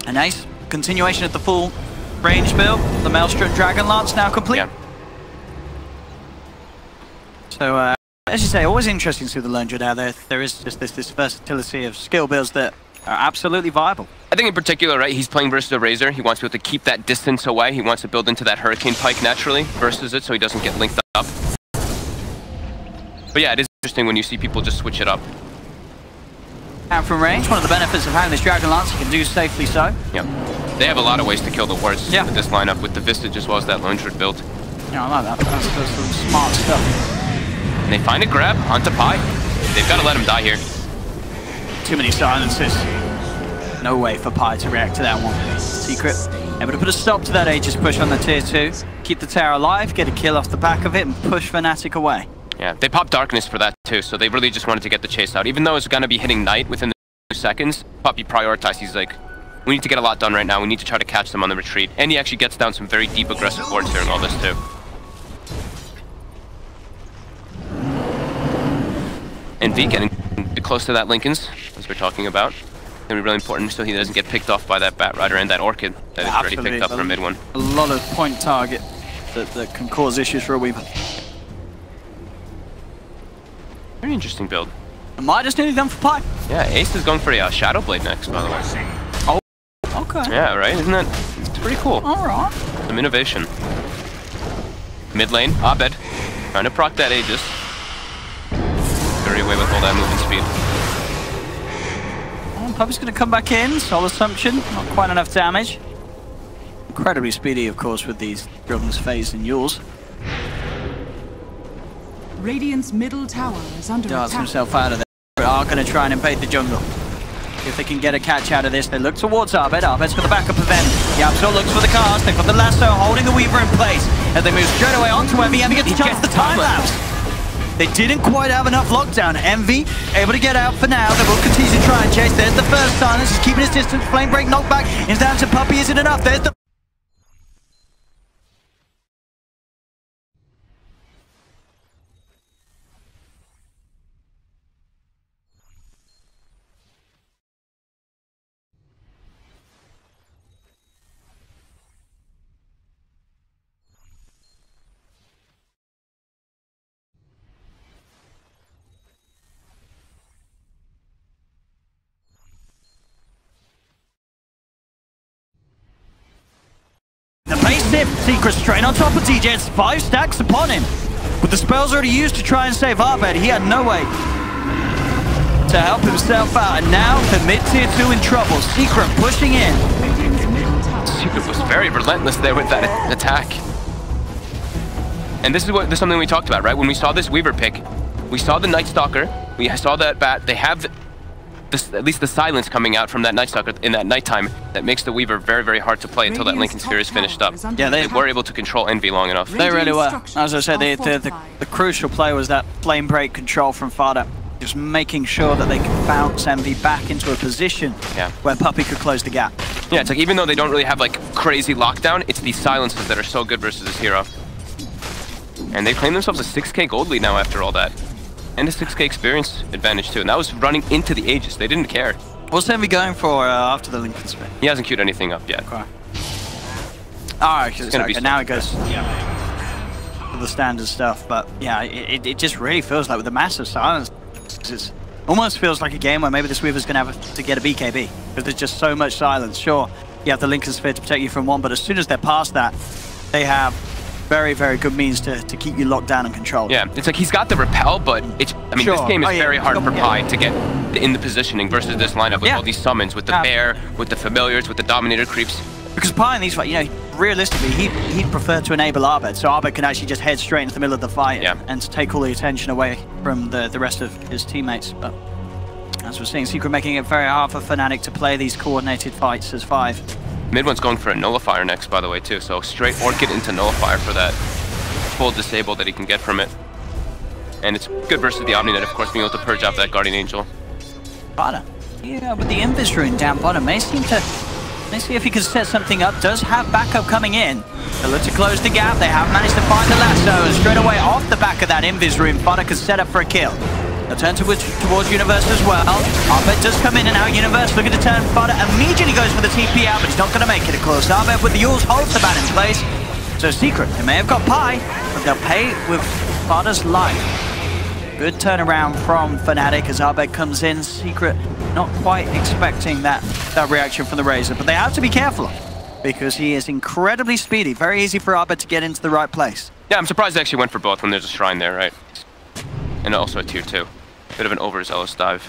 A nice continuation of the full range build. The Maelstrom Dragon Lance now complete. Yeah. So, as you say, always interesting to see the Lone Druid out there. There is just this versatility of skill builds that are absolutely viable. I think in particular, right, he's playing versus a Razor. He wants to be able to keep that distance away. He wants to build into that Hurricane Pike naturally versus it so he doesn't get linked up. But yeah, it is interesting when you see people just switch it up. Out from range, one of the benefits of having this Dragon Lance, you can do safely so. Yep. They have a lot of ways to kill the wards Yeah. with this lineup, with the Vistage as well as that Lone Druid build. Yeah, I like that. That's some smart stuff. And they find a grab onto Pi. They've got to let him die here. Too many silences. No way for Pi to react to that one. Secret able to put a stop to that Aegis push on the tier 2. Keep the tower alive, get a kill off the back of it, and push Fnatic away. Yeah, they popped Darkness for that too, so they really just wanted to get the chase out. Even though it's going to be hitting Night within the 2 seconds, Puppy prioritized. He's like, we need to get a lot done right now. We need to try to catch them on the retreat. And he actually gets down some very deep aggressive wards during all this too. And V getting close to that Linken's, as we're talking about. It's going to be really important so he doesn't get picked off by that Bat Rider and that Orchid that is already picked up from mid one. A lot of point target that can cause issues for a Weaver. Very interesting build. Midas nearly done for Pi. Yeah, Ace is going for a Shadow Blade next, by the way. Oh, okay. Yeah, right? Isn't that... It's pretty cool. Alright. Some innovation. Mid lane, Abed. Trying to proc that Aegis. Very away with all that movement speed. Oh, Puppy's going to come back in. Soul Assumption. Not quite enough damage. Incredibly speedy, of course, with these Drillman's Phase and Yules. Radiant's middle tower is under Darts attack. himself out of there. But are going to try and invade the jungle. If they can get a catch out of this, they look towards Abed. Abed's got the backup of them. The Absol looks for the cast. They've got the lasso holding the Weaver in place. As they move straight away onto Envy. Envy gets the chance the time lapse. They didn't quite have enough lockdown. Envy able to get out for now. They will continue to try and chase. There's the first silence. He's keeping his distance. Flame break knockback. Is down to Puppy. Isn't enough. There's the... The base tip, Secret straight on top of DJ, it's 5 stacks upon him. With the spells already used to try and save Abed, he had no way to help himself out. And now the mid-tier 2 in trouble. Secret pushing in. Secret was very relentless there with that attack. And this is something we talked about, right? When we saw this Weaver pick, we saw the Night Stalker, we saw that Bat, they have at least the silence coming out from that Night Stalker in that nighttime that makes the Weaver very, very hard to play until that Linken's Sphere is finished up. Yeah, they were able to control Envy long enough. They really were. As I said, the crucial play was that flame break control from Fada. Just making sure that they can bounce Envy back into a position where Puppy could close the gap. Yeah, it's like even though they don't really have like crazy lockdown, it's these silences that are so good versus this hero. And they claim themselves a 6k gold lead now after all that. And a 6k experience advantage too. And that was running into the Aegis. They didn't care. What's Envy going for after the Linken's Sphere? He hasn't queued anything up yet. Okay. Alright, okay, now it goes to the standard stuff. But yeah, it just really feels like with the massive silence, it almost feels like a game where maybe this Weaver's going to have to get a BKB. Because there's just so much silence. Sure, you have the Linken's Sphere to protect you from one, but as soon as they're past that, they have very, very good means to keep you locked down and controlled. Yeah, it's like he's got the repel, but it's, I mean, this game is very hard for Pi to get in the positioning versus this lineup with all these summons, with the bear, with the familiars, with the dominator creeps. Because Pi in these fights, you know, realistically, he'd prefer to enable Abed, so Abed can actually just head straight into the middle of the fight and to take all the attention away from the rest of his teammates. But as we're seeing, Secret making it very hard for Fnatic to play these coordinated fights as 5. Mid one's going for a Nullifier next, by the way, too. So straight Orchid into Nullifier for that full disable that he can get from it. And it's good versus the Omninet, of course, being able to purge out that Guardian Angel. Bada. Yeah, with the Invis rune down bottom, may see if he can set something up. Does have backup coming in. They look to close the gap. They have managed to find the lasso. And straight away off the back of that Invis rune, Bada can set up for a kill. They'll turn towards Universe as well. Arbed does come in and out. Universe looking to turn Fada. Immediately goes for the TP out, but he's not going to make it across. Arbed with the Yules holds the ban in place. So Secret, they may have got Pi, but they'll pay with Fada's life. Good turnaround from Fnatic as Arbed comes in. Secret not quite expecting that reaction from the Razor, but they have to be careful because he is incredibly speedy. Very easy for Arbed to get into the right place. Yeah, I'm surprised they actually went for both when there's a Shrine there, right? And also a tier 2. Bit of an overzealous dive.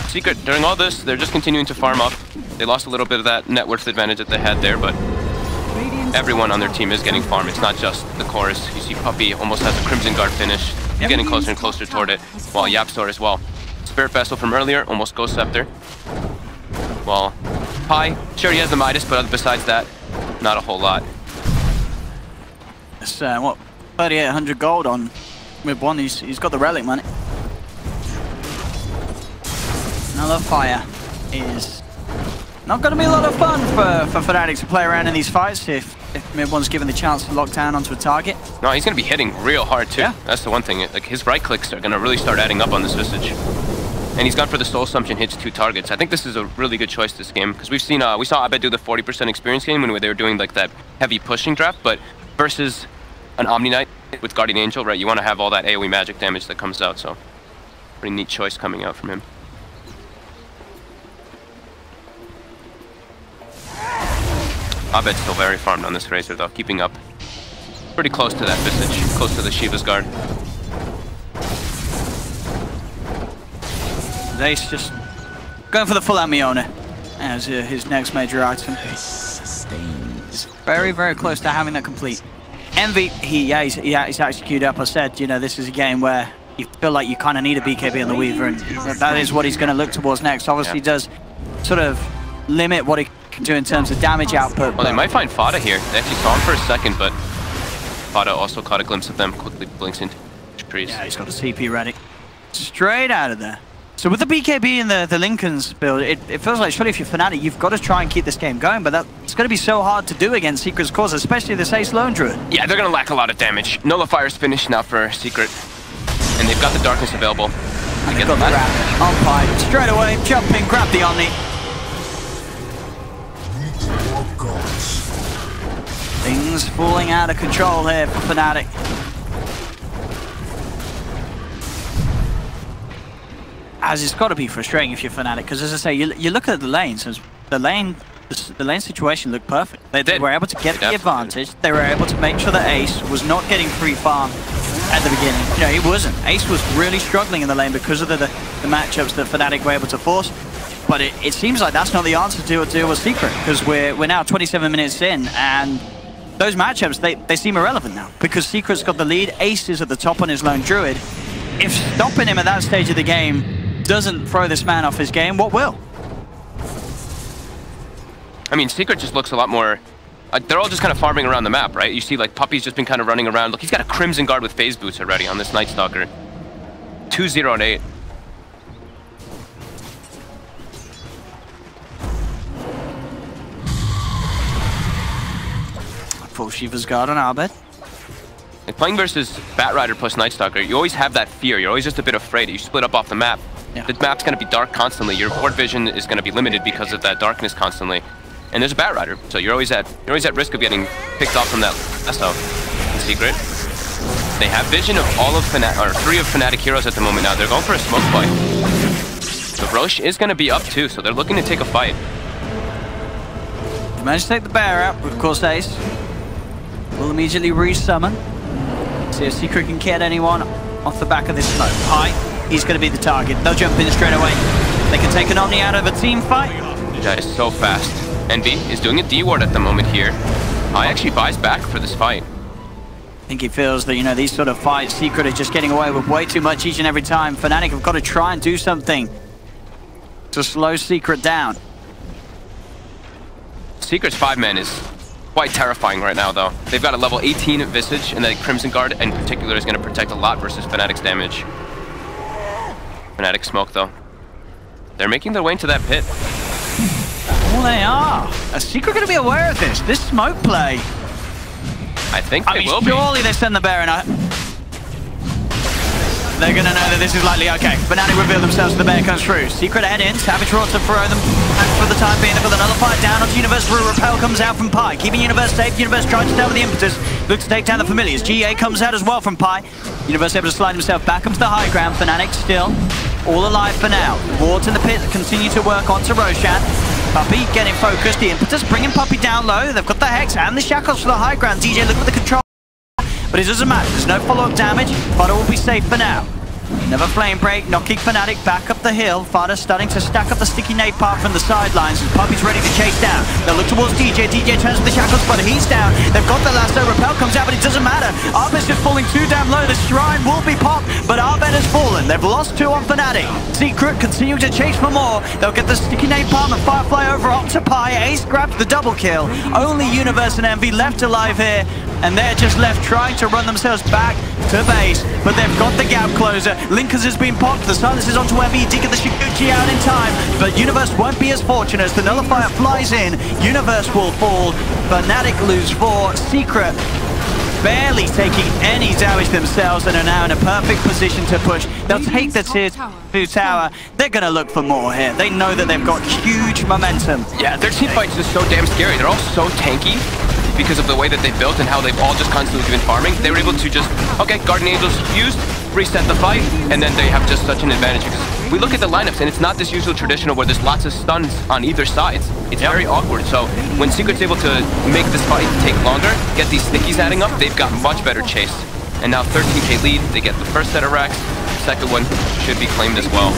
Secret, during all this, they're just continuing to farm up. They lost a little bit of that net worth advantage that they had there, but everyone on their team is getting farmed. It's not just the chorus. You see Puppey almost has a Crimson Guard finish. He's getting closer and closer toward it, while Yapstor as well. Spirit Vessel from earlier, almost Ghost Scepter. Well, Pi, sure he has the Midas, but besides that, not a whole lot. It's, what, 3,800 gold on Mid 1, he's got the relic money. Another fire is not going to be a lot of fun for Fnatic to play around in these fights if Mid 1's given the chance to lock down onto a target. No, he's going to be hitting real hard too. Yeah. That's the one thing. Like his right clicks are going to really start adding up on this Visage. And he's gone for the Soul Assumption, hits 2 targets. I think this is a really good choice this game because we've seen we saw Abed do the 40% experience game when they were doing like that heavy pushing draft, but versus an Omni Knight with Guardian Angel, right? You want to have all that AoE magic damage that comes out, so pretty neat choice coming out from him. Abed's still very farmed on this Razor though, keeping up pretty close to that Visage, close to the Shiva's Guard. Ace just going for the full Amiona as his next major item. He's very, very close to having that complete. Envy, he's actually queued up. I said, you know, this is a game where you feel like you kind of need a BKB on the Weaver, and that is what he's going to look towards next. Obviously, he does sort of limit what he can do in terms of damage output. Well, they might find Fada here. They actually saw him for a second, but Fada also caught a glimpse of them, quickly blinks into trees. Yeah, he's got a CP ready. Straight out of there. So with the BKB and the Lincoln's build, it feels like surely if you're Fnatic, you've got to try and keep this game going, but it's going to be so hard to do against Secret's cause, especially this Ace Lone Druid. Yeah, they're going to lack a lot of damage. Nullifier's finished now for Secret, and they've got the Darkness available. And they've got the Ravage on fire. Straight away, jump in, grab the Omni. Things falling out of control here for Fnatic. As it's got to be frustrating if you're Fnatic, because as I say, you look at the lanes, the lane situation looked perfect. They were able to get the advantage. They were able to make sure that Ace was not getting free farm at the beginning. You know, he wasn't. Ace was really struggling in the lane because of the matchups that Fnatic were able to force. But it seems like that's not the answer to deal with Secret, because we're now 27 minutes in, and those matchups, they seem irrelevant now, because Secret's got the lead. Ace is at the top on his Lone Druid. If stopping him at that stage of the game doesn't throw this man off his game, what will? I mean, Secret just looks a lot more... they're all just kind of farming around the map, right? You see, like, Puppey's just been kind of running around. Look, he's got a Crimson Guard with Phase Boots already on this Night Stalker. 2-0 and 8. Full Shiva's Guard on Arbed. Like, playing versus Batrider plus Night Stalker, you always have that fear. You're always just a bit afraid. You split up off the map. Yeah. The map's going to be dark constantly. Your board vision is going to be limited because of that darkness constantly. And there's a Batrider, so you're always at risk of getting picked off from that lasso. In Secret, they have vision of all of 3 of Fnatic heroes at the moment now. They're going for a smoke fight. So Roche is going to be up too, so they're looking to take a fight. They managed to take the bear out, of course Ace will immediately resummon. See if Secret can get anyone off the back of this smoke. He's going to be the target. They'll jump in straight away. They can take an Omni out of a team fight. That is so fast. Envy is doing a D-ward at the moment here. Actually buys back for this fight. I think he feels that, you know, these sort of fights, Secret are just getting away with way too much each and every time. Fnatic have got to try and do something to slow Secret down. Secret's 5-man is quite terrifying right now, though. They've got a level 18 Visage, and the Crimson Guard in particular is going to protect a lot versus Fnatic's damage. Fnatic smoke, though. They're making their way into that pit. Oh, they are. Is Secret going to be aware of this? This smoke play? I think they will be. Surely they send the bear in. they're gonna know that this is likely okay. Fnatic reveal themselves as the bear comes through. Secret head in, Savage Raw to throw them back for the time being. They've got another fight down onto Universe. Repel comes out from Pi, keeping Universe safe. Universe trying to stay with the impetus. Looks to take down the familiars. GA comes out as well from Pi. Universe able to slide himself back onto the high ground. Fnatic still all alive for now. Wards in the pit continue to work onto Roshan. Puppey getting focused. The impetus bringing Puppey down low. They've got the Hex and the Shackles for the high ground. DJ looking for the control. But it doesn't matter, there's no follow-up damage. Fada will be safe for now. Another flame break, knocking Fnatic back up the hill. Fada starting to stack up the sticky nade part from the sidelines. And Puppey's ready to chase down. They'll look towards DJ. DJ turns to the Shackles, but he's down. They've got the lasso. Repel comes out, but it doesn't matter. Arbet's just falling too damn low. The shrine will be popped, but Arbet has fallen. They've lost 2 on Fnatic. Secret continue to chase for more. They'll get the sticky nade part and Firefly over up to Pi. Ace grabs the double kill. Only Universe and Envy left alive here. And they're just left trying to run themselves back to base. But they've got the gap closer. Linkers has been popped. The silence is onto Envy. Did get the Shiguchi out in time. But Universe won't be as fortunate as the Nullifier flies in. Universe will fall. Fnatic lose 4. Secret barely taking any damage themselves and are now in a perfect position to push. They'll take the tier 2 tower. They're going to look for more here. They know that they've got huge momentum. Yeah, their team fight's just so damn scary. They're all so tanky because of the way that they built and how they've all just constantly been farming. They were able to just, okay, Guardian Angels used, reset the fight, and then they have just such an advantage because we look at the lineups and it's not this usual traditional where there's lots of stuns on either side. It's very awkward. So when Secret's able to make this fight take longer, get these stickies adding up, they've got much better chase. And now 13k lead, they get the first set of racks, second one should be claimed as well.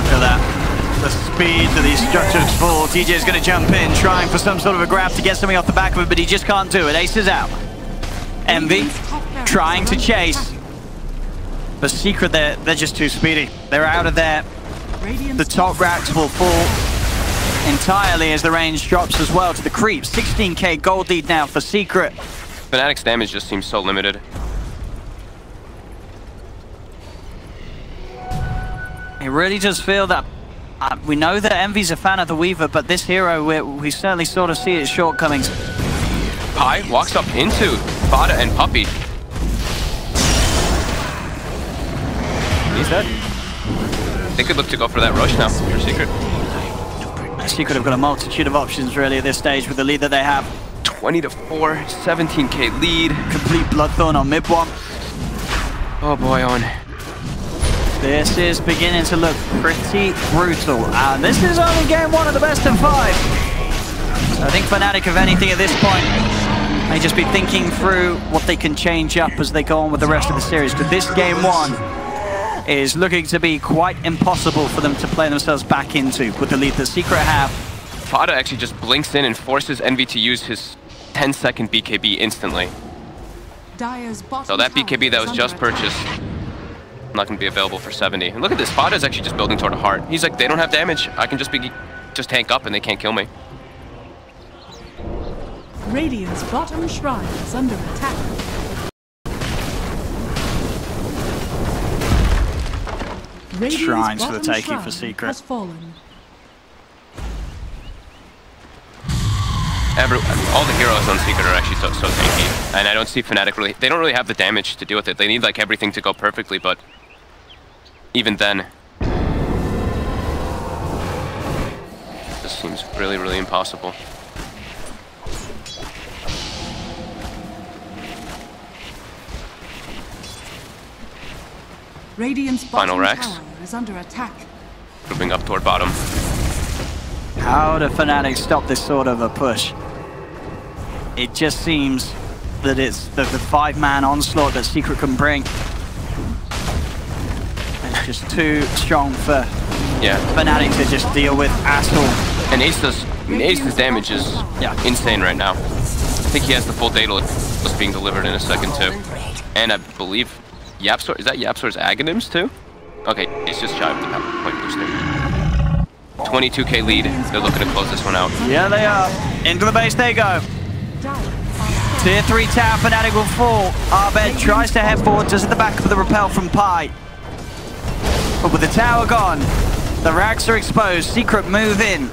Look at that. The speed that these structures fall. TJ is going to jump in, trying for some sort of a grab to get something off the back of it, but he just can't do it. Ace is out. Envy trying to chase. But Secret, they're just too speedy. They're out of there. The top racks will fall entirely as the range drops as well to the creep. 16k gold lead now for Secret. Fnatic's damage just seems so limited. It really does feel that we know that Envy's a fan of the Weaver, but this hero, we certainly sort of see its shortcomings. Pi walks up into Fada and Puppey. He's dead. They could look to go for that rush now for Secret. Secret have got a multitude of options really at this stage with the lead that they have. 20-4, 17k lead. Complete Bloodthorn on mid one. Oh boy, Owen. This is beginning to look pretty brutal. And this is only game 1 of the best of 5. So I think Fnatic, if anything at this point, may just be thinking through what they can change up as they go on with the rest of the series. But this game 1 is looking to be quite impossible for them to play themselves back into with the lead that Secret have. Fada actually just blinks in and forces Envy to use his 10-second BKB instantly. So that BKB that was just purchased, not going to be available for 70. And look at this, Fada's actually just building toward a heart. He's like, they don't have damage. I can just tank up and they can't kill me. Radiant's bottom shrine is under attack. Shrines for the taking for Secret. Has fallen. All the heroes on Secret are actually so tanky. And I don't see Fnatic really, they don't really have the damage to deal with it. They need like everything to go perfectly, but even then, this seems really, really impossible. Radiant's Final racks. tower is under attack. Moving up toward bottom. How do Fnatic stop this sort of a push? It just seems that it's the 5-man onslaught that Secret can bring. It's just too strong for Fnatic to just deal with at all. And Ace's damage is insane right now. I think he has the full Daedalus that's being delivered in a second too. And I believe YapzOr, is that YapzOr's Aghanims too? Okay, it's just shy of the power point booster. 22k lead, they're looking to close this one out. Yeah, they are. Into the base they go. Tier 3 tower, Fnatic will fall. Arbet tries to head forward, just at the back of the repel from Pi. But with the tower gone, the racks are exposed. Secret move in.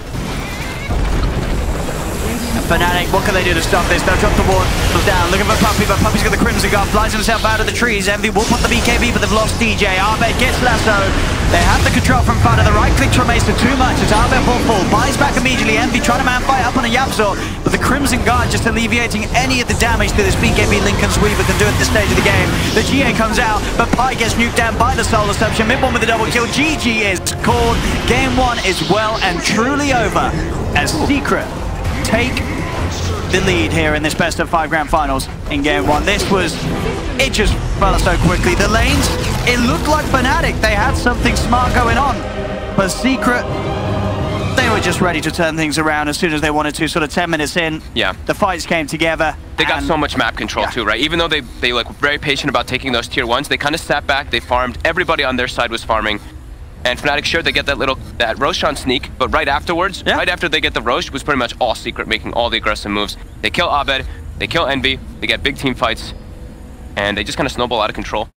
Fnatic, what can they do to stop this? They'll drop the ward down, looking for Puppey, but Puppey's got the Crimson Guard, flies himself out of the trees. Envy will put the BKB, but they've lost DJ. Abed gets lassoed. They have the control from Fada. The right click from Mesa too much. It's Abed will fall, buys back immediately. Envy trying to man fight up on a Yapzor, but the Crimson Guard just alleviating any of the damage that this BKB Lincoln's Weaver can do at this stage of the game. The GA comes out, but Pi gets nuked down by the Soul Assumption. Mid one with a double kill. GG is called. Game 1 is well and truly over as Secret take the lead here in this best of 5 grand finals in game 1. It just fell so quickly. The lanes, it looked like Fnatic. They had something smart going on, but Secret, they were just ready to turn things around as soon as they wanted to. Sort of 10 minutes in, the fights came together. They got so much map control too, right? Even though they like were very patient about taking those tier 1s, they kind of sat back, they farmed. Everybody on their side was farming. And Fnatic, sure, they get that Roshan sneak, but right afterwards, right after they get the Rosh, was pretty much all Secret making all the aggressive moves. They kill Abed, they kill Envy, they get big team fights, and they just kind of snowball out of control.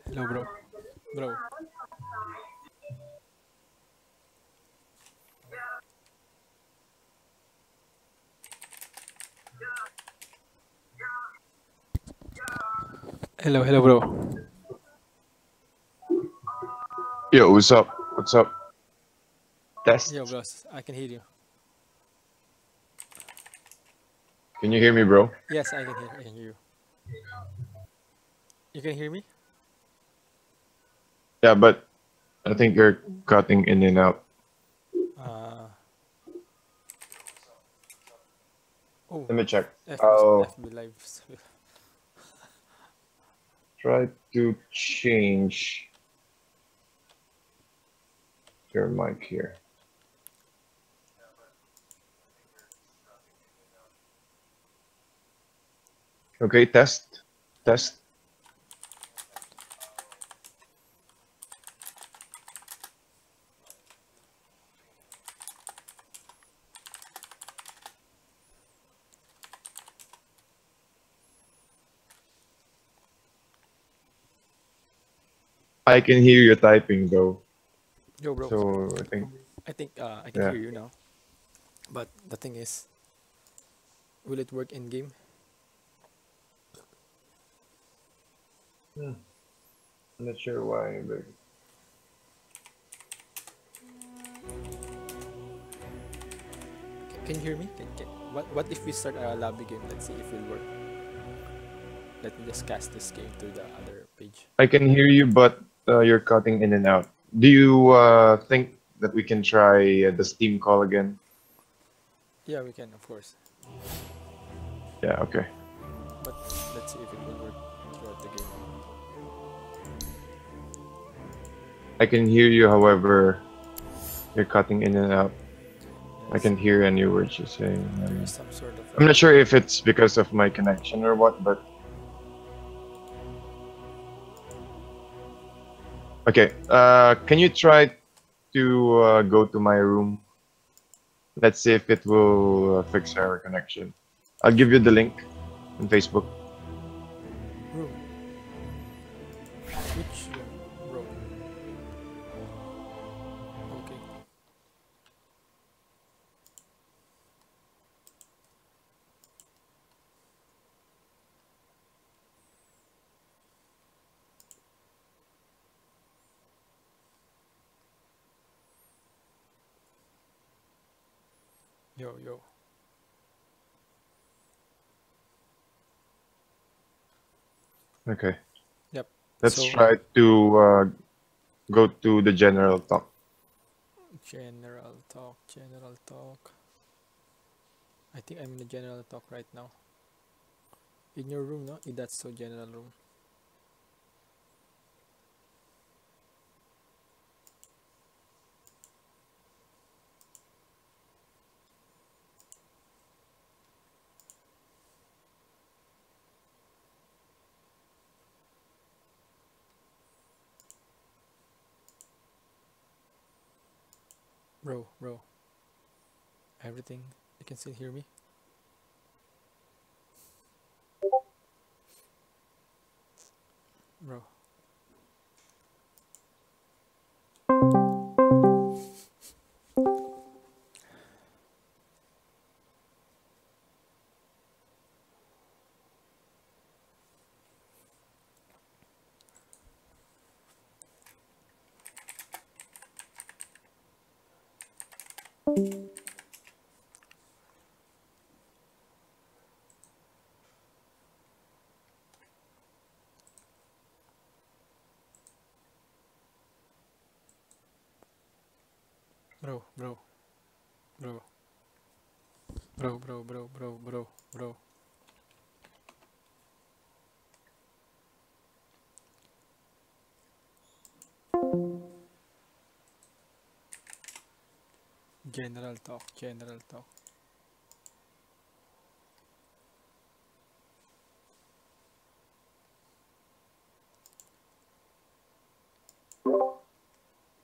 Hello, bro. Bro. Hello, hello, bro. Yo, what's up? What's up? Test. Yo, bros. I can hear you. Can you hear me, bro? Yes, I can hear. I can hear you. You can hear me? Yeah, but I think you're cutting in and out. Uh. Oh, Let me check. FB FB live. Try to change your mic here. Okay, test. Test. I can hear you typing though. Yo, bro. So I think I can yeah. hear you now. But the thing is, will it work in game? I'm not sure why, but Can you hear me? What if we start a lobby game? Let's see if it will work. Let me just cast this game to the other page. I can hear you, but you're cutting in and out. Do you think that we can try the Steam call again? Yeah, we can, of course. Yeah, okay. But let's see if it will work throughout the game. I can hear you, however, you're cutting in and out. I Yes, can hear any words you're saying. there is some sort of. I'm not sure if it's because of my connection or what, but okay. Can you try to go to my room? Let's see if it will fix our connection. I'll give you the link on Facebook. Room. Which room? Room. Okay. Yo, yo. Okay. Yep. Let's So, try to go to the general talk. general talk, general talk. I think I'm in the general talk right now. In your room, no? That's so general room. Bro. Everything. You can still hear me? Bro. Bro, bro, bro, bro. General talk, general talk.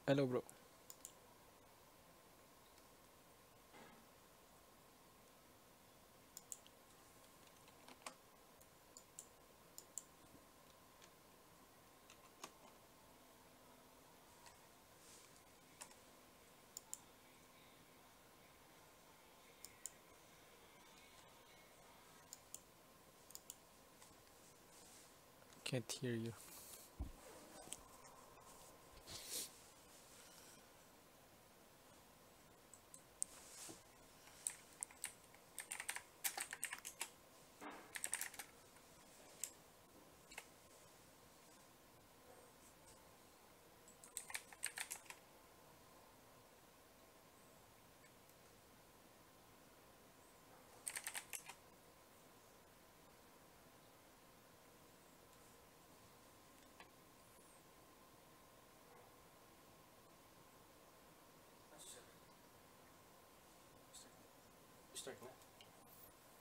Hello, bro. can't hear you.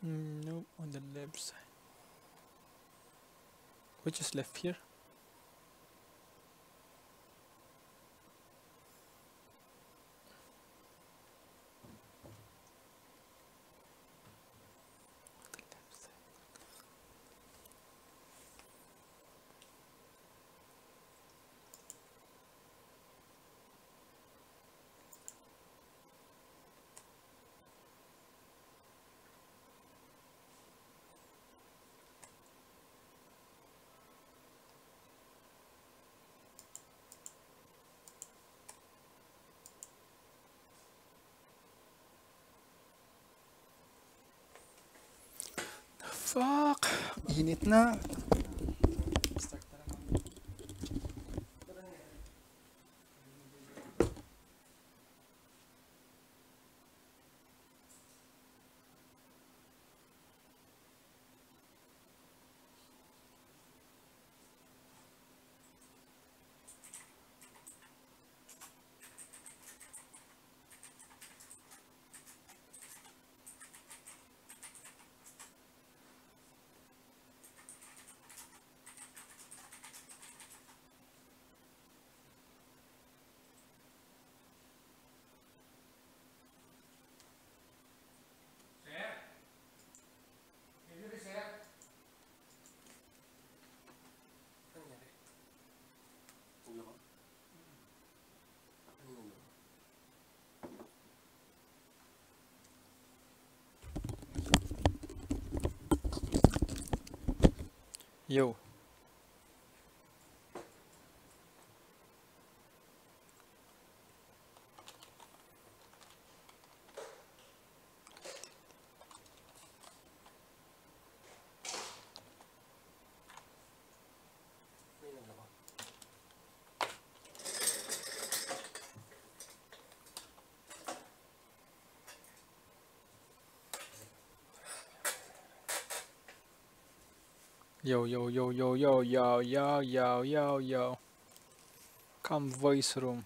Nope, on the left side. Which is left here? The left side. Fuck! Init na. Yo. Yo, yo, yo, yo, yo, yo, yo, yo, yo, yo. Come voice room.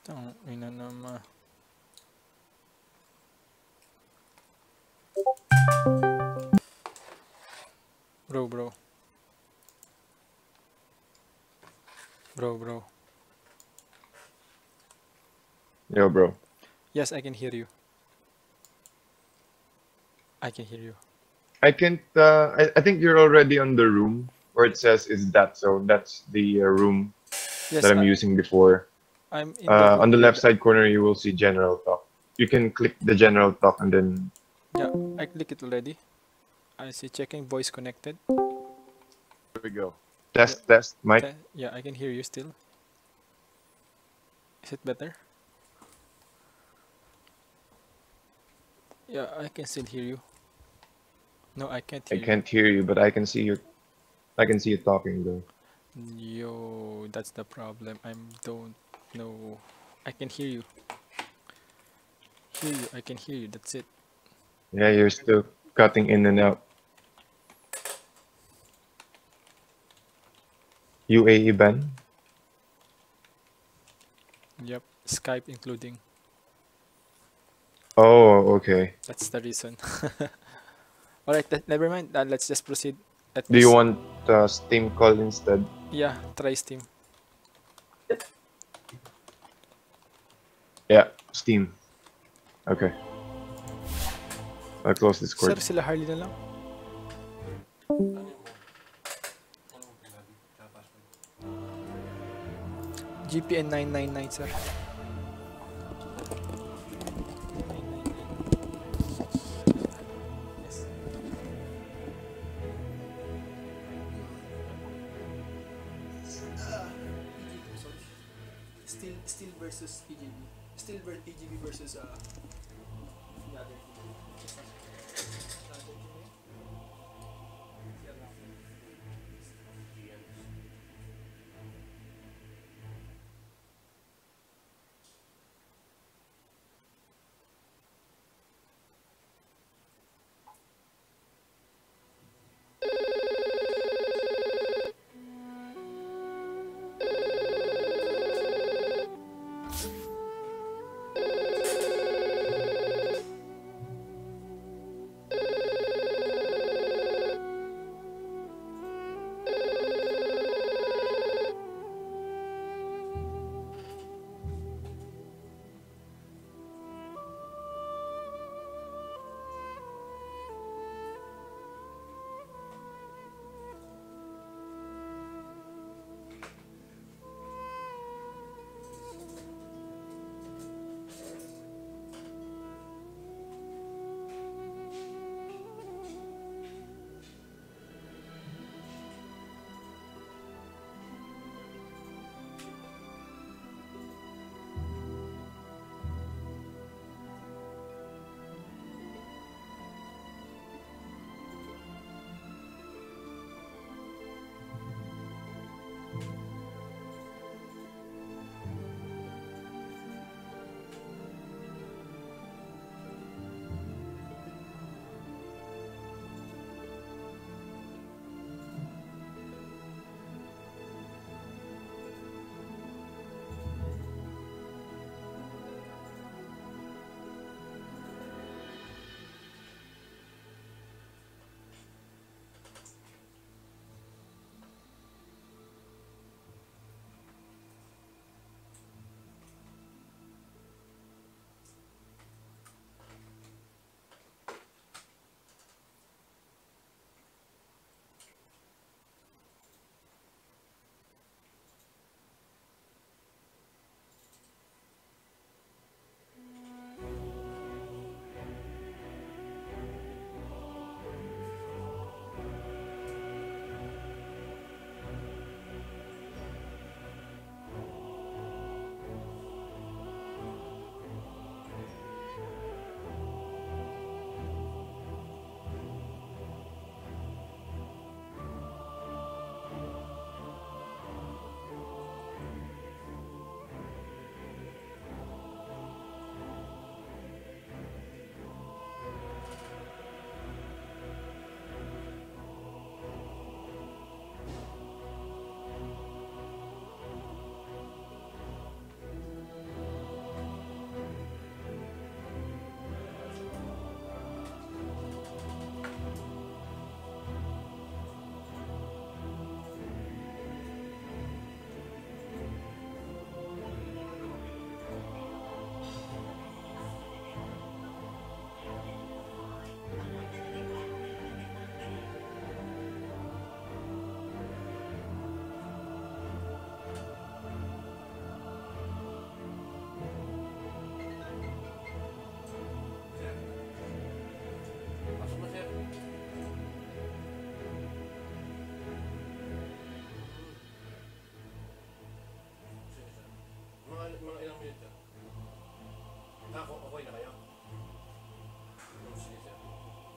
Tang ina naman. Bro. Yo, bro. Yes, I can hear you. I can hear you. I can't. I think you're already on the room where it says "is that so?" That's the room Yes, that I'm using before. I'm in the room On the with- left side corner, you will see General Talk. You can click the General Talk and then. Yeah, I click it already. I see checking voice connected. Here we go. Test, mic. Yeah, I can hear you still. Is it better? Yeah, I can still hear you. No, I can't I hear can't hear you, but I can see you. I can see you talking though. you. Yo, that's the problem. I don't know. I can hear you. I can hear you. That's it. Yeah, you're still cutting in and out. UAE ban. Yep, Skype including. Oh, okay. That's the reason. Alright, never mind. Let's just proceed. Do you want Steam call instead? Yeah, try Steam. Yeah, Steam. Okay. I'll close Sir, Discord. sila Harley na lang. GPN 999, sir. 999. Steel EGB versus the other other team.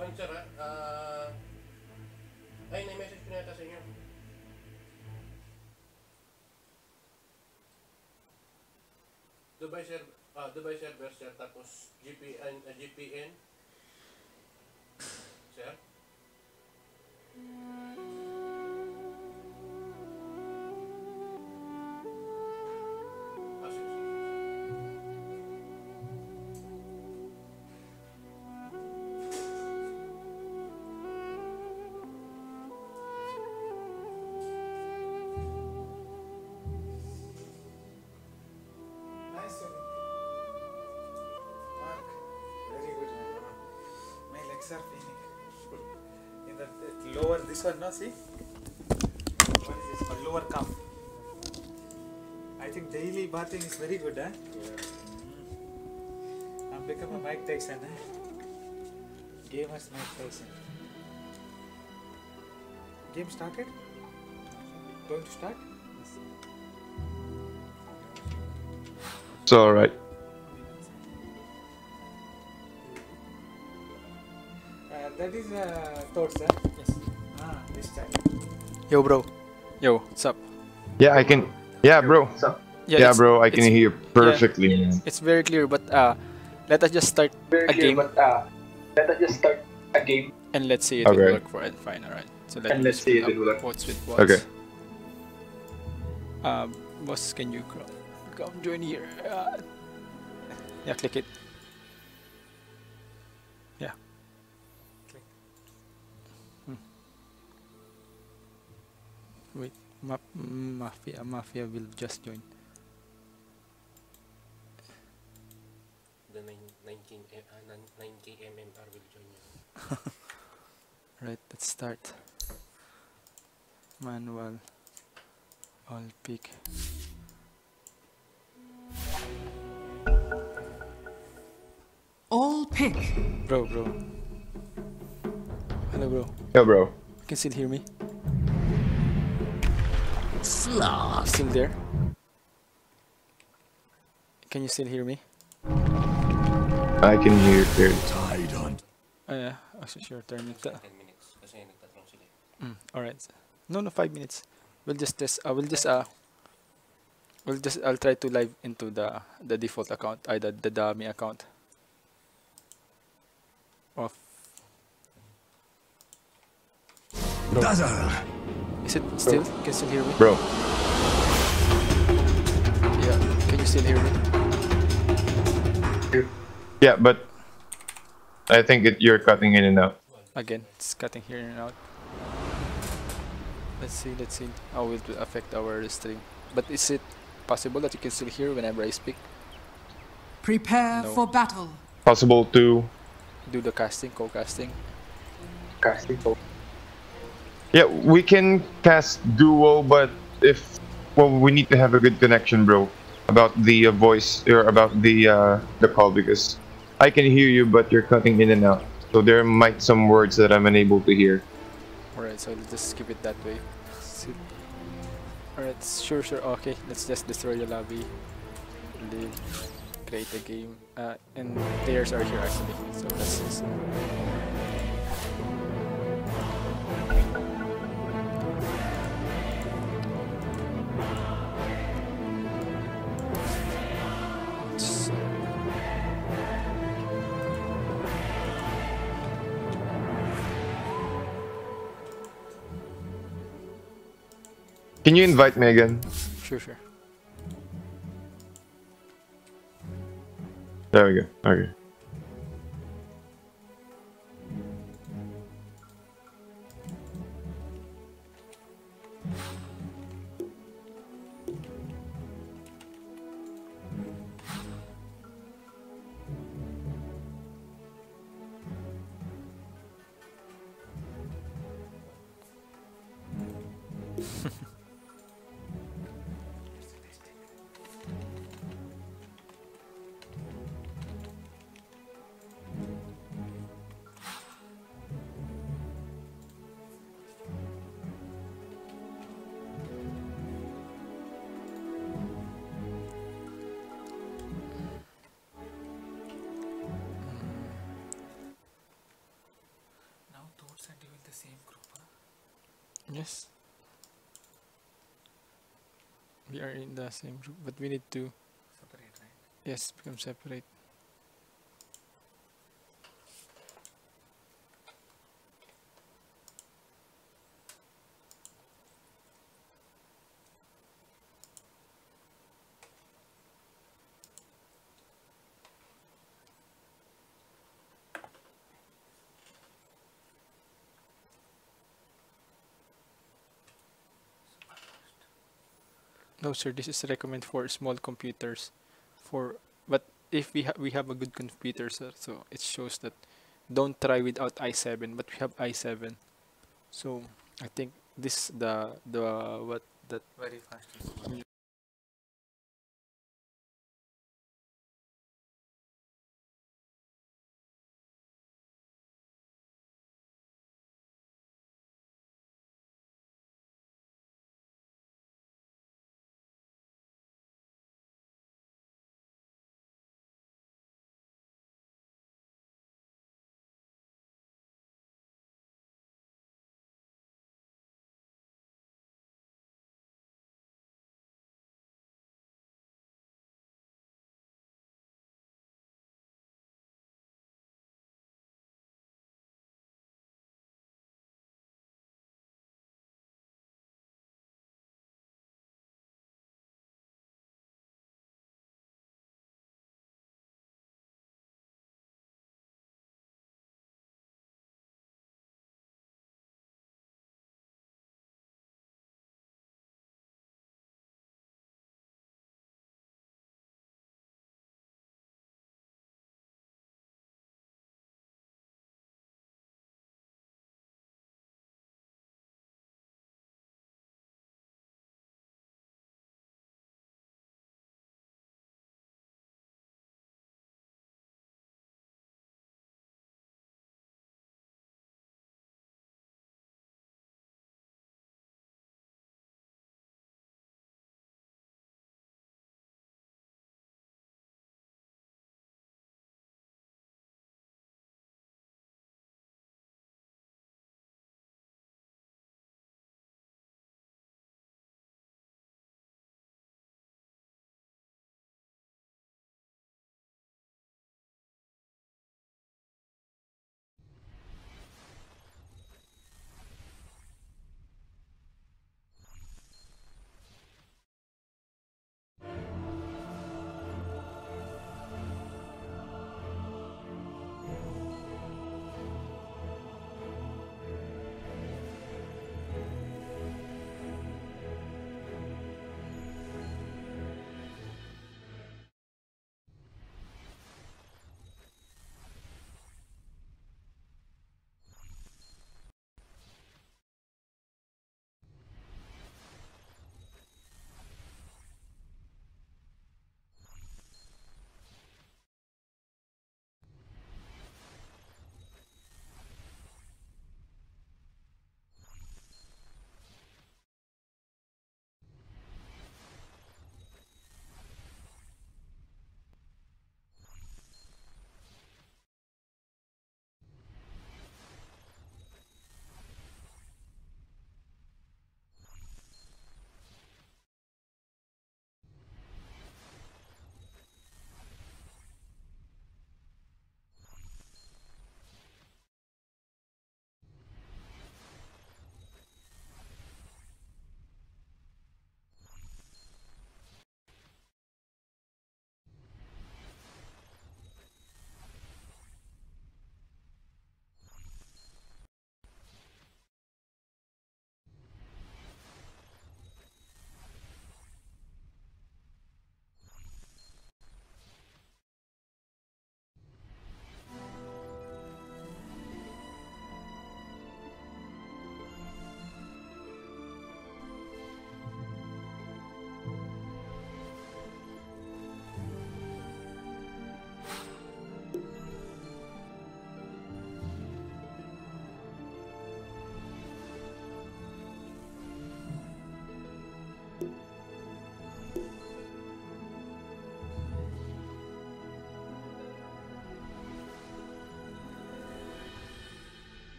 Kung sir, ay, na-message ko na yata sa inyo. Dubai server, sir, tapos GPN, sir. Are paining. In the lower, this one, no, see? What is this called? Lower calf. I think daily bathing is very good, huh? Yeah. I'm become a Mike Tyson, huh? Gamers Mike Tyson. Game started? Going to start? It's alright. that is Thoughts, huh? Yes. This time. Yo, bro. Yo, what's up? Yeah, I can. Yeah, bro. Yeah, it's- bro, I can it's- hear you perfectly. Yeah, Man. it's very clear, but let us just start a game and let's see it will Okay. work for it. Fine, alright. So let me just pull up what's with what's. Okay. Boss, can you come join here? Yeah, click it. Yeah. Wait, Mafia will just join. The 9K MMR will join you. Right, let's start. Manual. All pick. All pick. Bro. Hello, bro. Yo, bro. You can still hear me? Still there? Can you still hear me? I can hear you clearly. Yeah. Actually, sure. Turn it. 10 minutes kasi nagtatanong sila. Alright. No, 5 minutes. We'll just test. I'll try to live into the default account, either the dummy account. Off. Is it still? Can you still hear me? Bro. Yeah. Can you still hear me? Yeah, but I think you're cutting in and out. Again, it's cutting here and out. Let's see how it will affect our stream. But is it possible that you can still hear whenever I speak? Prepare No. for battle. Possible to. Do the casting, co-casting. Yeah, we can cast duo, but we need to have a good connection, bro, about the voice or about the call, because I can hear you, but you're cutting in and out. So there might some words that I'm unable to hear. Alright, so let's just keep it that way. Alright, sure. Okay, let's just destroy the lobby. Leave. Create a game. And players are here actually. So let's just. Can you invite me again? Sure. There we go. Okay. Now Thoughts and you in the same group, huh? Yes. We are in the same group, but we need to, Separate, right? yes, become separate. No, sir. This is recommend for small computers. But if we have a good computer, sir, so it shows that don't try without i7. But we have i7, so I think this the what that Very fast.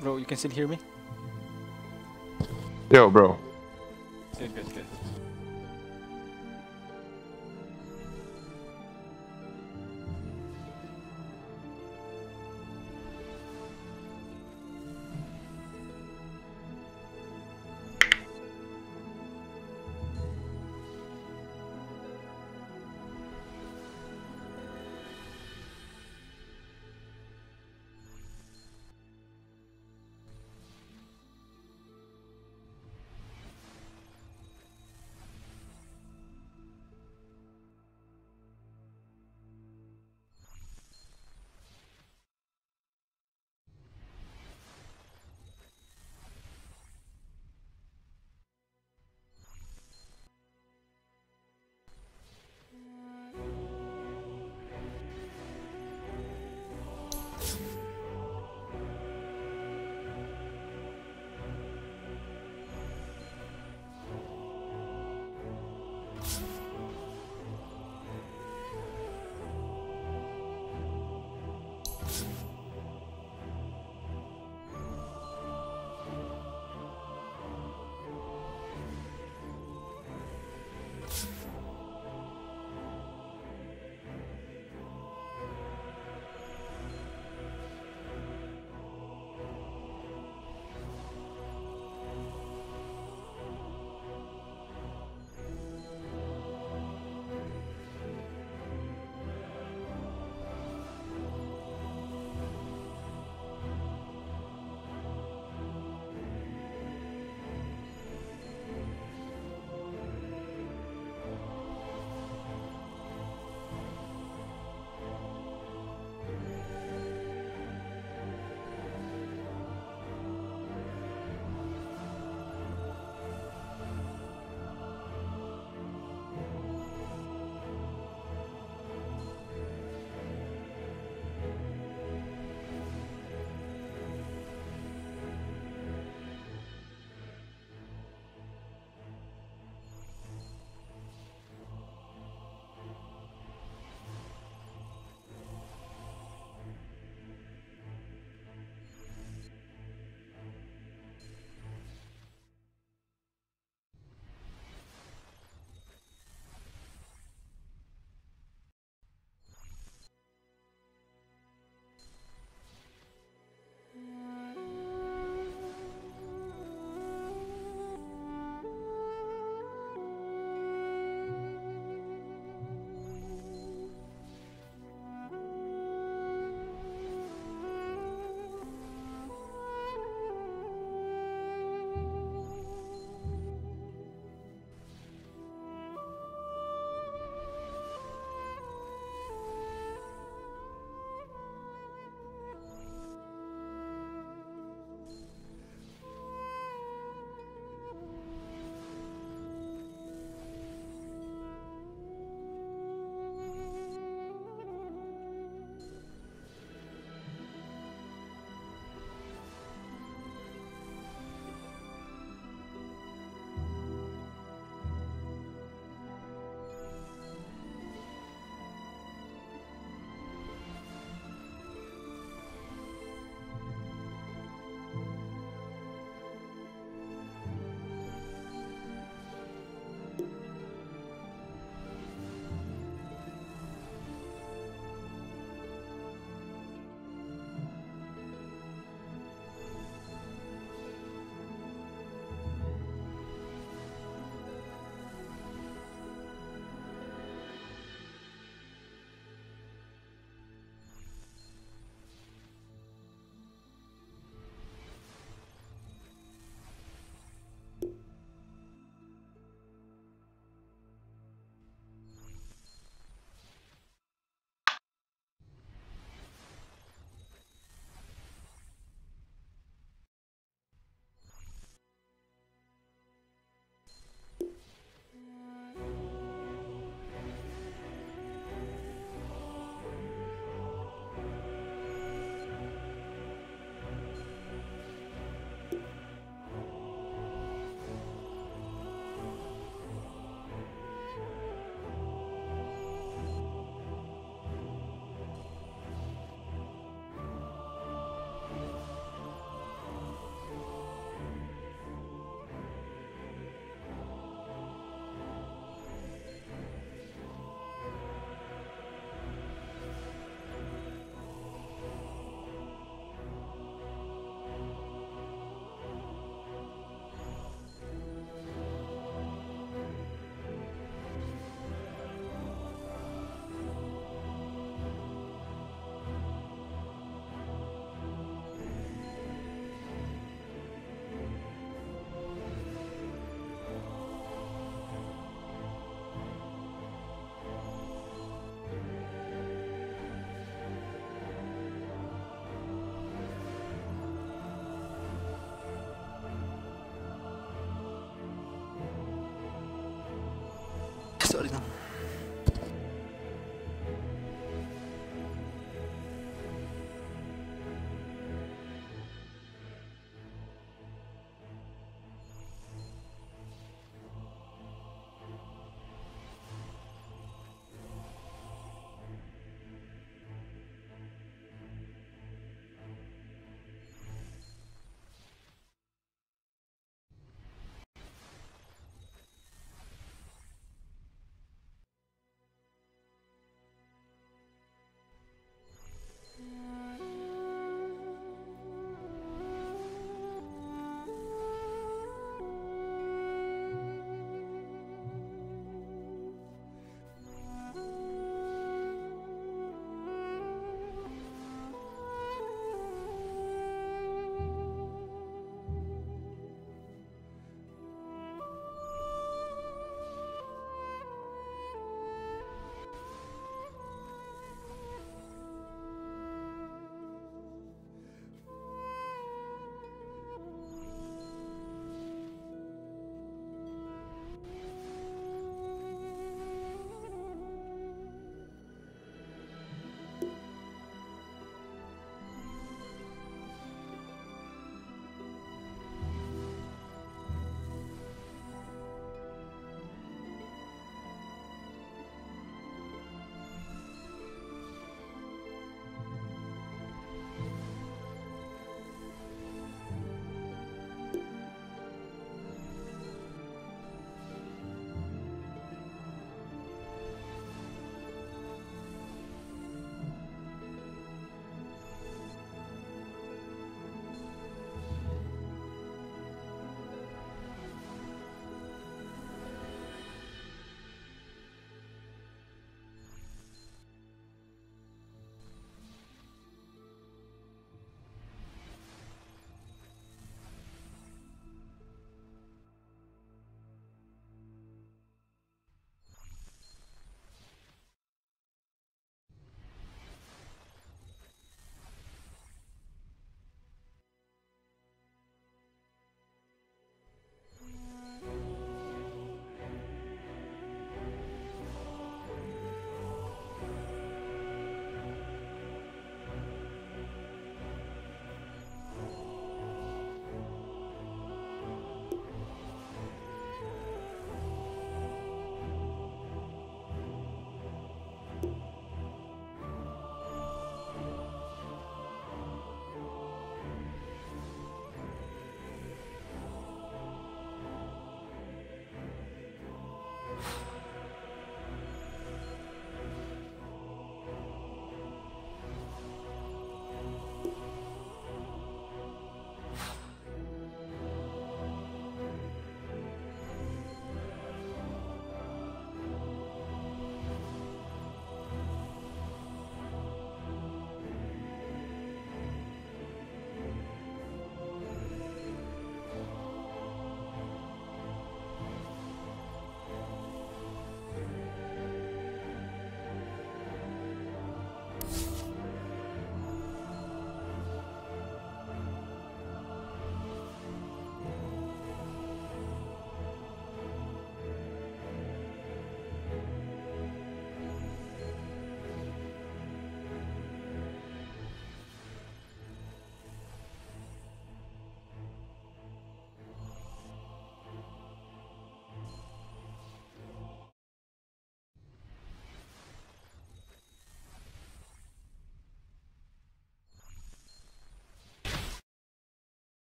Bro, you can still hear me? Yo, bro. Good.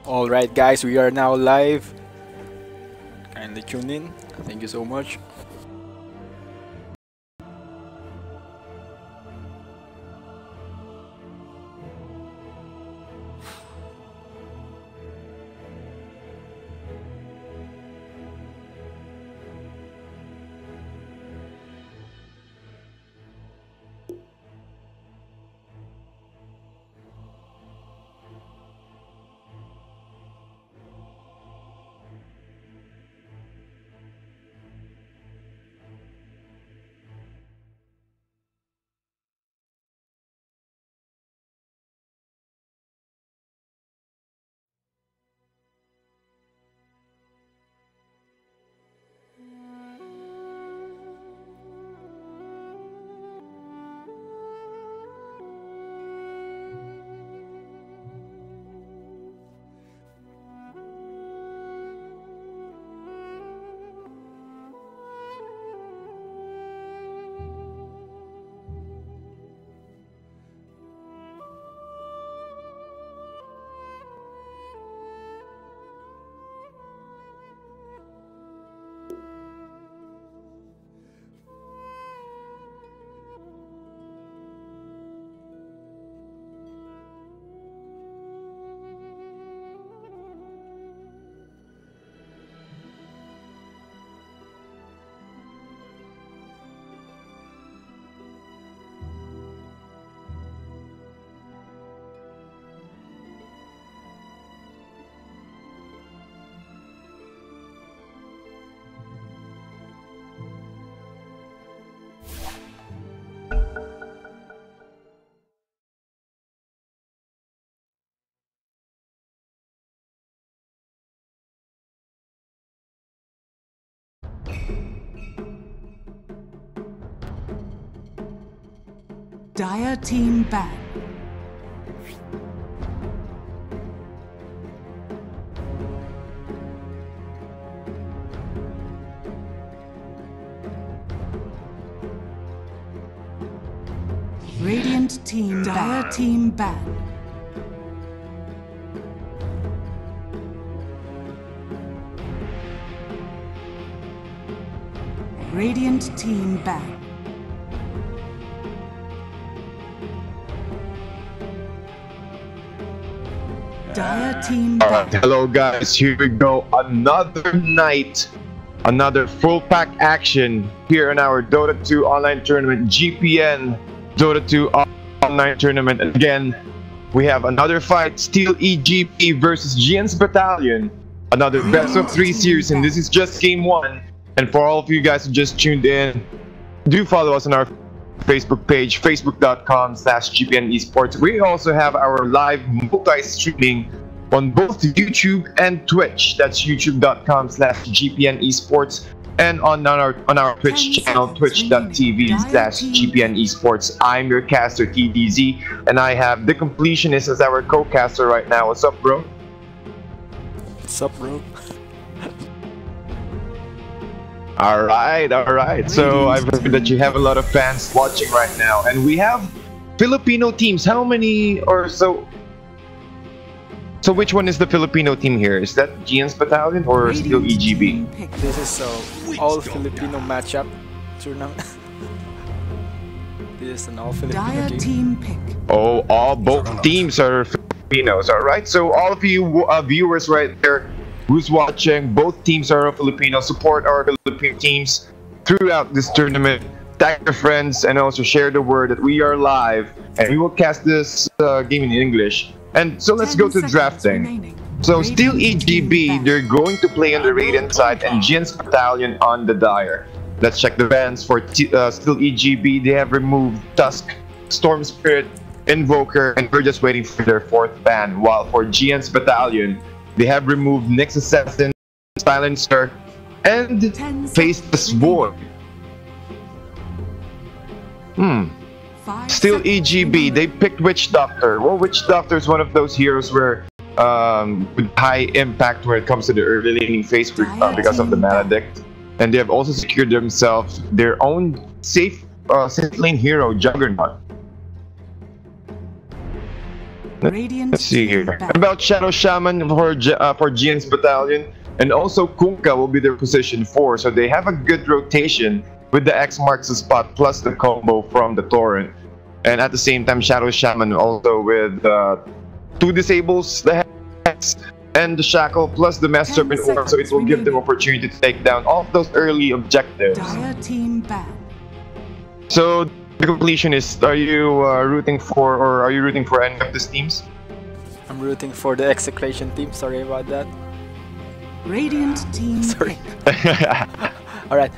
Alright guys, we are now live. Kindly tune in. Thank you so much. Dire team ban. Radiant team ban. Dire team ban. Radiant team ban. Dire team ban. Hello guys, here we go. Another night, another full pack action here in our Dota 2 online tournament, GPN Dota 2 online tournament. And again, we have another fight, Steel EGB versus Giants Battalion. Another best of 3 series, and this is just game 1. And for all of you guys who just tuned in, do follow us on our Facebook page, facebook.com/GPN Esports. We also have our live multi-streaming on both YouTube and Twitch. That's youtube.com/GPN Esports, and on our Twitch channel, twitch.tv/GPN Esports. I'm your caster TDZ, and I have the completionist as our co-caster right now. What's up, bro? What's up, bro? Alright. So I've heard that you have a lot of fans watching right now, and we have Filipino teams. How many or so? So which one is the Filipino team here? Is that Giants Battalion or Steel EGB? This is all Filipino matchup tournament. This is an all Filipino Dire team. team pick. Oh, both teams are Filipinos. Alright, so all of you viewers right there who's watching, both teams are Filipino. Support our Filipino teams throughout this tournament. Tag your friends and also share the word that we are live, and we will cast this game in English. And so let's go to drafting. So Steel EGB, they're going to play on the Radiant side, and Giants Battalion on the Dire. Let's check the bans for Steel EGB. They have removed Tusk, Storm Spirit, Invoker, and we're just waiting for their 4th ban. While for Giants Battalion, they have removed Nyx Assassin, Silencer, and Faceless Void. Still EGB, they picked Witch Doctor. Well, Witch Doctor is one of those heroes where with high impact when it comes to the early laning phase because of the Maledict. And they have also secured themselves their own safe lane hero, Juggernaut. Radiant Let's see team here. back. About Shadow Shaman for Giants batallion, and also Kunkka will be their position 4. So they have a good rotation with the X marks the spot plus the combo from the Torrent, and at the same time Shadow Shaman also with 2 disables the Hex and the Shackle plus the Mass 10 Serpent Orb, so it will give them remaining. opportunity to take down all of those early objectives. Dire team back. So the completion is, are you rooting for, or are you rooting for any of these teams? I'm rooting for the Execration team. Sorry about that. Radiant team Sorry. pick. Alright.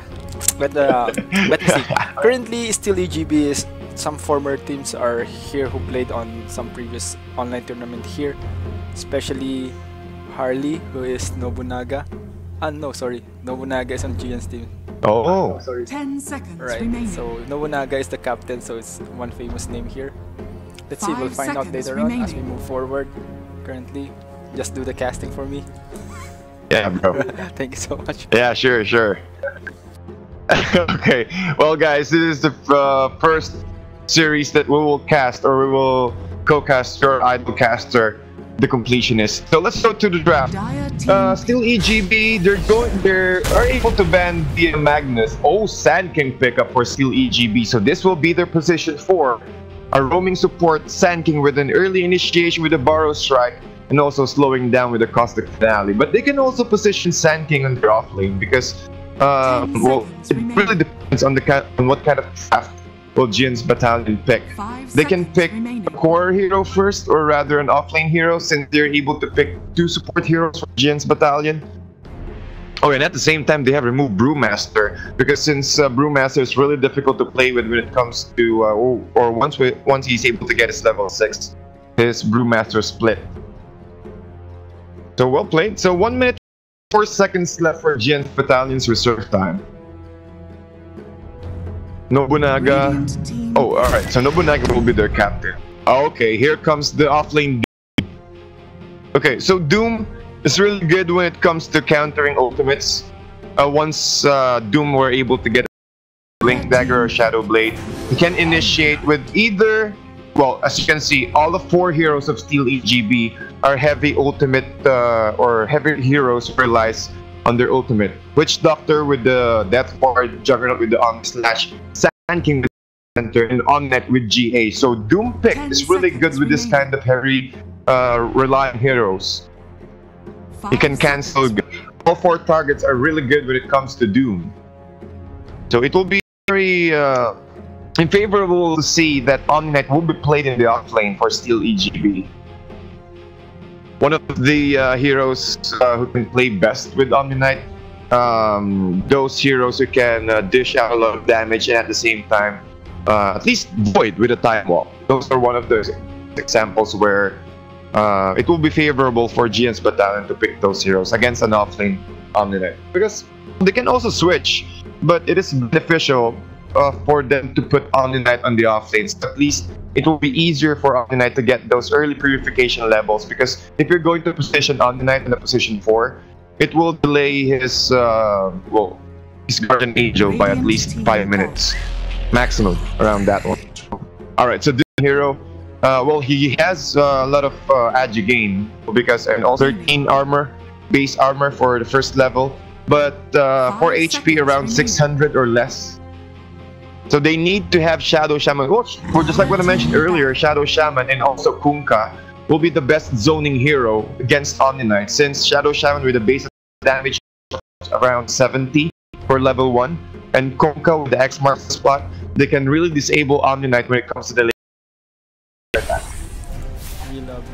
But let's see. Currently, Steel EGB is some former teams are here who played on some previous online tournament here, especially Harley, who is Nobunaga. No, sorry, Nobunaga is on Giants team. Oh, 10 seconds Right, remaining. so Nobunaga is the captain, so it's one famous name here. Let's see, we'll 5 find out seconds later on as we remaining. move forward. Currently, just do the casting for me. yeah, bro. Thank you so much. Yeah, sure. Okay, well, guys, this is the first series that we will cast, or we will co-cast your idol caster, the completionist. So let's go to the draft. Dire team Steel EGB, they are able to ban via Magnus. Oh, Sand King pick up for Steel EGB, so this will be their position 4. A roaming support Sand King with an early initiation with a Borrow Strike, and also slowing down with the Caustic Finale. But they can also position Sand King on their offlane because, 10 well, seconds it remaining. really depends on on what kind of draft will Giants battalion pick. 5 They can seconds pick remaining. a core hero first, or rather an offlane hero, since they're able to pick 2 support heroes for Giants battalion. Oh, and at the same time, they have removed Brewmaster, because since Brewmaster is really difficult to play with when it comes to, or once he's able to get his level 6, his Brewmaster split. So well played. So 1 minute 4 seconds left for Giants battalion's reserve time. Nobunaga. Radiant team Oh, alright, so Nobunaga will be their captain. Okay, here comes the offlane Doom. Okay, so Doom is really good when it comes to countering ultimates. Once Doom were able to get a Blink Dagger or Shadow Blade, he can initiate with either, well, as you can see, all the 4 heroes of Steel EGB are heavy ultimate, or heavy heroes relies on their ultimate. Witch Doctor with the Death Ward, Juggernaut with the Omni Slash, Sand King with the Center, and Omnet with GA. So Doom pick 10 is really good seconds with this remaining. kind of heavy relying heroes. 5 He can cancel. seconds. All 4 targets are really good when it comes to Doom. So it will be very unfavorable to see that Omnight will be played in the offlane for Steel EGB. One of the heroes who can play best with Omnight, those heroes who can dish out a lot of damage and at the same time at least void with a time wall. Those are one of those examples where it will be favorable for Giants battalion to pick those heroes against an offlane Omnight, because they can also switch, but it is beneficial for them to put Omnight on the offlanes. At least it will be easier for Omnight to get those early purification levels, because if you're going to position Omnight in a position 4, it will delay his well, his Guardian Angel by at least 5 minutes maximum, around that one. Alright, so this hero, well, he has a lot of agi gain, because, and also 13 armor, base armor for the first level, but for 5 HP around seconds 600 or less. So they need to have Shadow Shaman. Well, just like what I mentioned earlier, Shadow Shaman and also Kunkka will be the best zoning hero against Omni-Knight, since Shadow Shaman with a base damage around 70 for level 1, and Kunkka with the X marks the spot, they can really disable Omni-Knight when it comes to the late attack. We love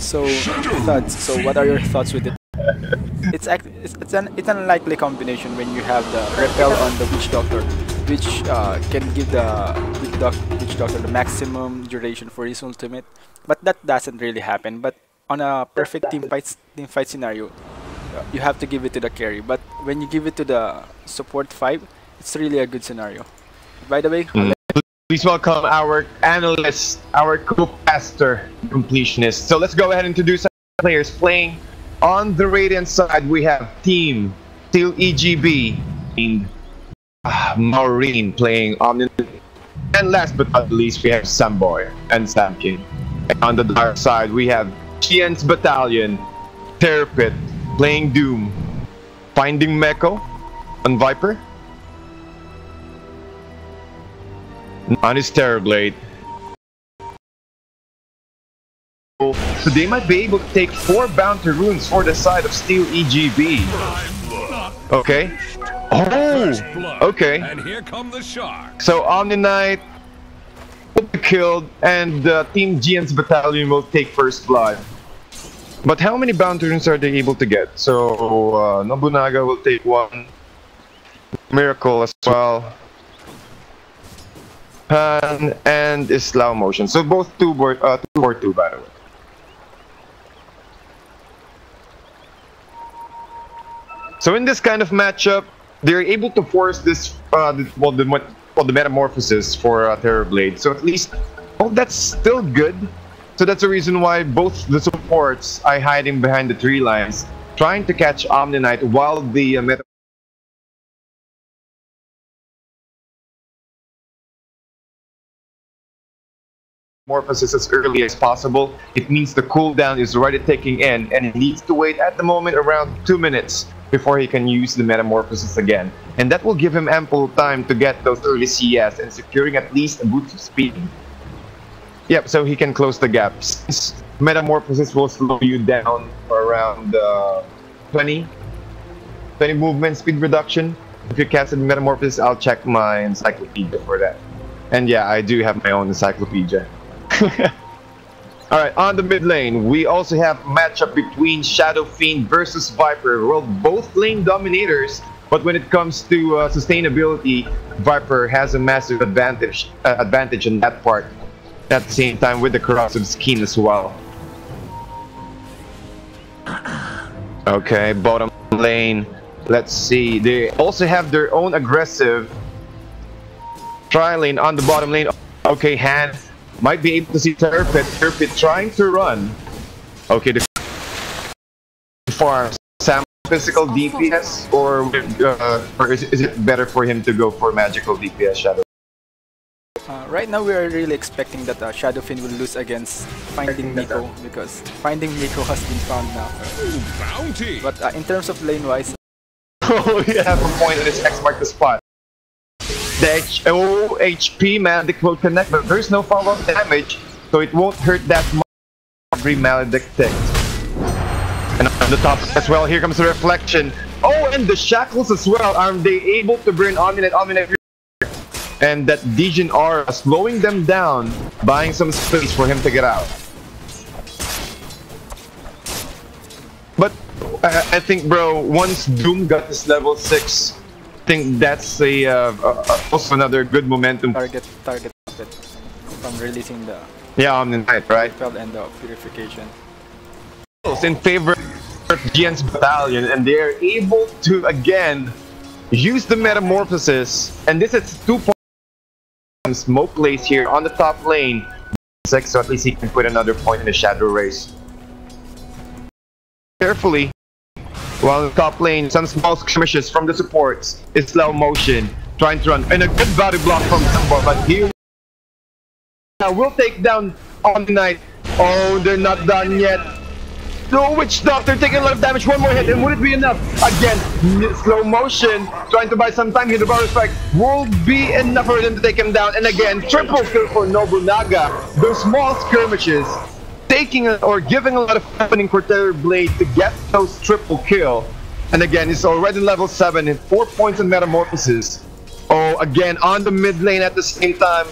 So thoughts. So what are your thoughts with it? It's an unlikely combination when you have the repel on the witch doctor, which can give the witch doctor the maximum duration for his ultimate. But that doesn't really happen. But on a perfect team fight scenario, you have to give it to the carry. But when you give it to the support 5, it's really a good scenario. By the way, Please welcome our analyst, our co-caster, completionist. So let's go ahead and introduce our players playing. On the Radiant side, we have Team Steel EGB and Maureen playing Omni. And last but not least, we have Samboy and Samkin. And on the dark side, we have Giants Battalion, Terrapit playing Doom, Finding Meko on Viper. On his Terrorblade. So they might be able to take 4 bounty runes for the side of Steel EGB. Okay. Oh! Okay. And here come the sharks. So Omni Knight will be killed and Team Giants Battalion will take first blood. But how many bounty runes are they able to get? So Nobunaga will take 1. Miracle as well. And is slow motion. So both 2 or 2 by the way. So in this kind of matchup, they're able to force this the metamorphosis for Terrorblade. So at least, that's still good. So that's the reason why both the supports are hiding behind the tree lines, trying to catch Omni Knight while the metamorphosis as early as possible. It means the cooldown is already taking in, and he needs to wait at the moment around 2 minutes before he can use the metamorphosis again. And that will give him ample time to get those early CS and securing at least a boost of speed. Yep, so he can close the gap. Since metamorphosis will slow you down for around 20 movement speed reduction. If you casted metamorphosis, I'll check my encyclopedia for that. And yeah, I do have my own encyclopedia. Alright, on the mid lane, we also have matchup between Shadow Fiend versus Viper. Well, both lane dominators, but when it comes to sustainability, Viper has a massive advantage in that part. At the same time with the corrosive skin as well. Okay, bottom lane. Let's see. They also have their own aggressive tri-lane on the bottom lane. Okay, Hand might be able to see Terrapit. Terrapit trying to run. Okay, the farm. Sam, physical DPS or is it better for him to go for magical DPS, Shadow? Right now we are really expecting that Shadowfin will lose against Finding Miko, because Finding Miko has been found now. Ooh, bounty. But in terms of lane wise, oh, you have a point on his X mark the spot. The HP Maledict will connect, but there's no follow-up damage, so it won't hurt that much. Every Maledict tick. And on the top as well, here comes the reflection. Oh, and the shackles as well. Are they able to burn Omni Knight? And that Dejin aura slowing them down, buying some space for him to get out. But I think, bro, once Doom got his level 6, I think that's also another good momentum. Target from releasing the Omni Knight, right? repel and the purification. In favor of Giants Battalion, and they are able to again use the metamorphosis, and this is 2 points. Smoke plays here on the top lane, 6, so at least he can put another point in the shadow race. Carefully, while in the top lane, some small skirmishes from the supports. It's slow motion, trying to run, and a good body block from Sambo, but here now we'll take down Omni Knight. Oh, they're not done yet. No, Witch Doctor taking a lot of damage. One more hit, and would it be enough? Again, slow motion, trying to buy some time here. The power strike will be enough for them to take him down. And again, triple kill for Nobunaga. Those small skirmishes, taking or giving a lot of happening for Terrorblade to get those triple kill. And again, he's already level 7 and 4 points in Metamorphosis. Oh, again, on the mid lane at the same time.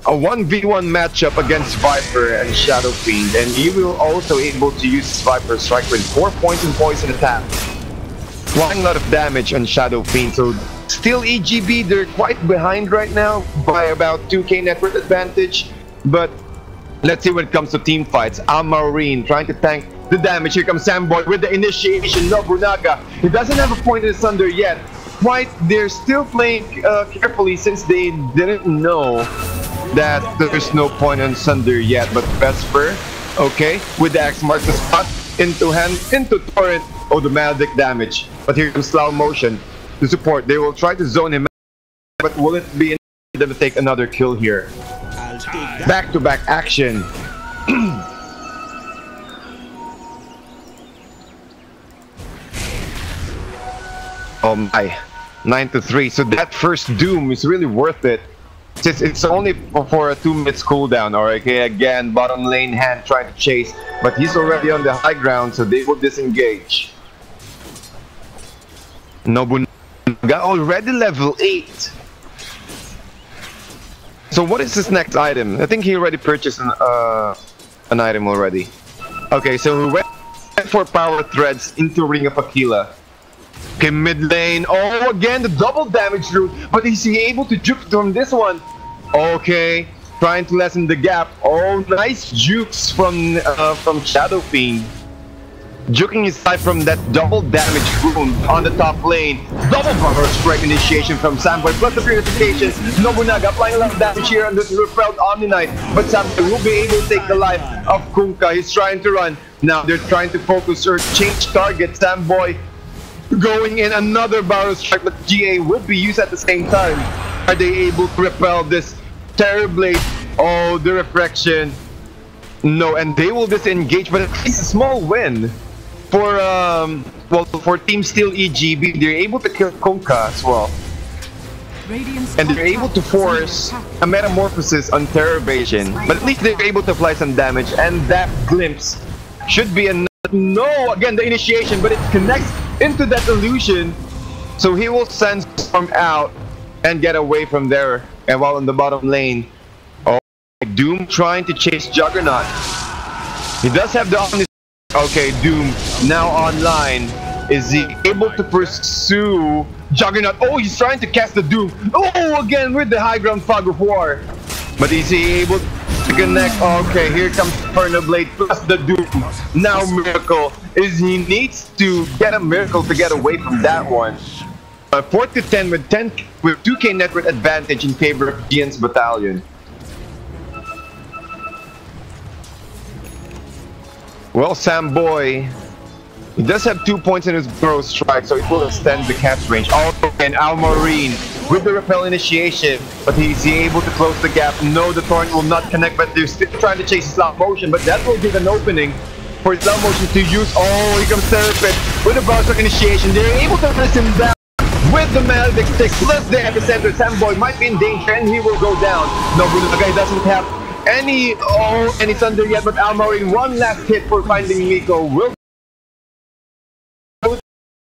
a 1v1 matchup against Viper and Shadow Fiend, and he will also able to use Viper Strike with 4 points in poison attack, applying a lot of damage on Shadow Fiend. So Steel EGB, they're quite behind right now by about 2k network advantage, but let's see when it comes to team fights. Marine trying to tank the damage. Here comes Samboy with the initiation. Nobunaga, he doesn't have a point in the Sunder yet. They're still playing carefully since they didn't know that there's no point on Sunder yet. But Vesper, okay, with the X marks the spot into Torrent. Oh, the Maledict damage. But here comes Slow Motion to support. They will try to zone him, but will it be enough for them to take another kill here? Back-to-back action. Oh my, 9-3. So that first Doom is really worth it. It's only for a 2-minute cooldown. Alright, okay, again, bottom lane hand trying to chase, but he's already on the high ground, so they will disengage. Nobunaga already level 8. So what is his next item? I think he already purchased an item already. Okay, so we went for power threads into Ring of Aquila. Okay, mid lane. Oh, again, the double damage route. But is he able to juke from this one? Okay, trying to lessen the gap. Oh, nice jukes from Shadow Fiend. Juking his side from that double damage rune on the top lane. Double power strike initiation from Samboy plus the purification. Nobunaga applying a lot of damage here on this repelled Omni Knight. But Samboy will be able to take the life of Kunkka. He's trying to run. Now they're trying to focus or change target. Samboy going in another barrel strike, but GA will be used at the same time. Are they able to repel this Terrorblade? Oh, the refraction. No, and they will disengage, but it's a small win for Team Steel EGB. They're able to kill Kunkka as well. And they're able to force a metamorphosis on Terrorvasion. But at least they're able to apply some damage, and that glimpse should be enough. No, again the initiation, but it connects into that illusion. So he will send Storm out and get away from there. And while on the bottom lane, oh, Doom trying to chase Juggernaut. He does have the Omni. Okay, Doom now online. Is he able to pursue Juggernaut? Oh, he's trying to cast the Doom. Oh, again with the high ground Fog of War. But is he able to connect? Okay, here comes Inferno Blade plus the Doom. Now Miracle. He needs to get a Miracle to get away from that one. 4-10 with 2k network advantage in favor of Giants Battalion. Well, Samboy, he does have 2 points in his Burrow Strike, so it will extend the catch range. Oh, and Marine with the Repel initiation, but is he able to close the gap? No, the Torrent will not connect, but they're still trying to chase Slow Motion, but that will give an opening for Slow Motion to use. Oh, here comes Therapist with the Burrow Strike initiation. They're able to press him down with the Maledict stick plus the epicenter. Samboy might be in danger and he will go down. Nobunaga doesn't have any thunder yet, but Marine, one last hit for finding Miko will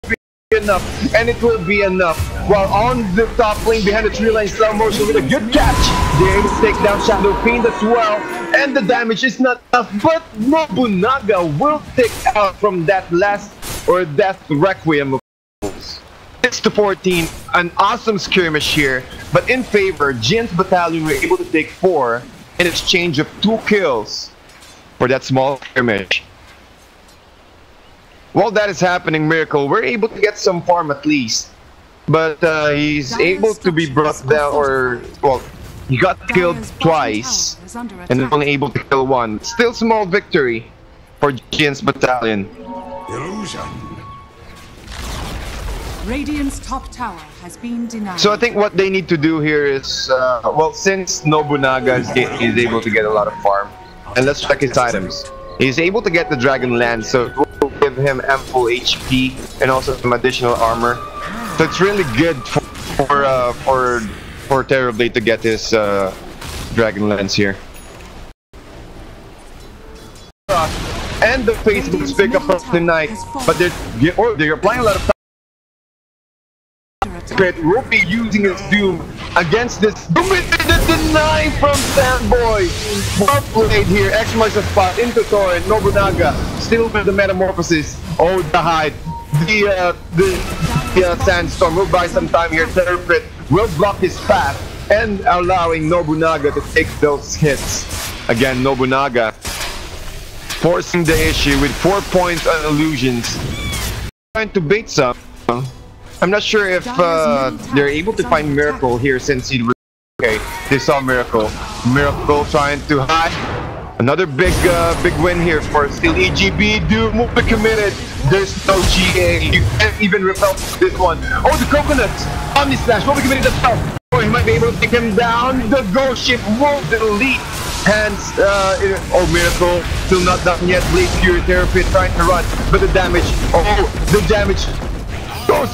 be enough, and it will be enough. While on the top lane behind the tree line, Slow Motion with a good catch. They're able to take down Shadow Fiend as well, and the damage is not enough, but Nobunaga will take out from that last or Death Requiem of 6-14, an awesome skirmish here, but in favor, Giants Battalion were able to take 4 in exchange of 2 kills for that small skirmish. While that is happening, Miracle, we're able to get some farm at least, but he's able to be brought down, or well, he got killed twice and only able to kill one. Still small victory for Giants Battalion. Illusion. Radiant's top tower has been denied. So I think what they need to do here is, well, since Nobunaga is able to get a lot of farm, and let's check his items. He's able to get the Dragon Lance, so it will give him ample HP and also some additional armor. So it's really good for Terrorblade to get his Dragon Lance here. And the Facebook pick up tonight, but they're applying a lot of Spirit will be using his Doom against this. Doom with the deny from Sandboy. Well played here. X marks the spot into Thor and Nobunaga. Still with the Metamorphosis. Oh, the hide. The Sandstorm will buy some time here. Terrapit will block his path and allowing Nobunaga to take those hits. Again, Nobunaga forcing the issue with 4 points on illusions. Trying to bait some. I'm not sure if they're able to find Miracle here since he... Okay, they saw Miracle. Miracle trying to hide. Another big win here for Steel EGB. Doom will be committed. There's no GA. You can't even repel this one. Oh, the Coconuts! Omni Slash will be committed as well. Oh, he might be able to take him down. The Ghost Ship will delete. Hands, oh, Miracle, still not done yet. Blade Fury, Terrapit trying to run, but the damage, oh, the damage goes.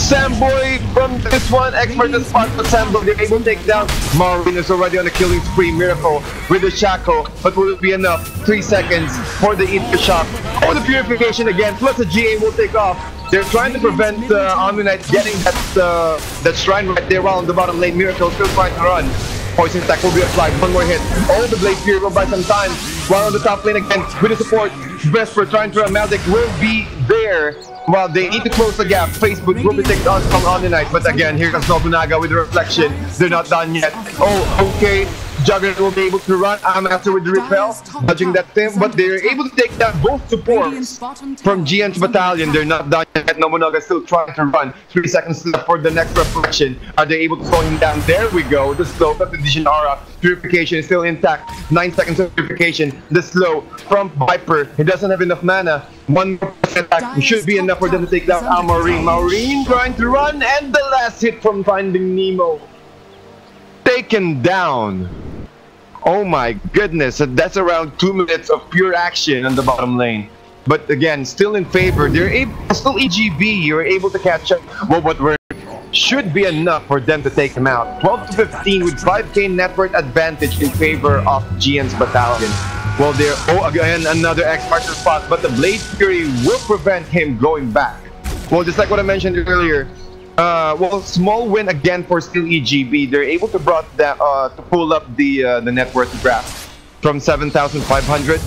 Samboy from this one, expert the spot for Samboy. They're able to take down. Maureen is already on a killing spree. Miracle with the shackle, but will it be enough? 3 seconds for the Eater Shock. Oh, the Purification again, plus the GA will take off. They're trying to prevent Omni-Knight getting that shrine right there while on the bottom lane. Miracle still trying to run. Poison attack will be applied. One more hit. Oh, the Blade Fury will buy some time. While on the top lane again, with the support, Vesper trying to run. Maldic will be there. While they need to close the gap, Facebook will be taken on from Omni-Knight. But again, here comes Nobunaga with the reflection. They're not done yet. Oh, okay. Juggernaut will be able to run. Amaster with the repel, dodging that thing, but they're able to take down both supports from Giants batallion. They're not done yet. Nobunaga still trying to run. 3 seconds left for the next reflection. Are they able to slow him down? There we go. The slow of the Vision Aura. Purification is still intact. 9 seconds of purification. The slow from Viper. He doesn't have enough mana. 1 more attack should be enough for them to take down Maureen. Maureen trying to run, and the last hit from Finding Nemo. Taken down. Oh my goodness, that's around 2 minutes of pure action on the bottom lane. But again, still in favor. They're able, still EGB, you're able to catch up. Well, what should be enough for them to take him out. 12 to 15 with 5k net worth advantage in favor of Giants batallion. Well, they're, oh, again, another X-Marker spot, but the Blade Fury will prevent him going back. Well, just like what I mentioned earlier, well, small win again for Steel EGB. They're able to to pull up the net worth graph from 7,500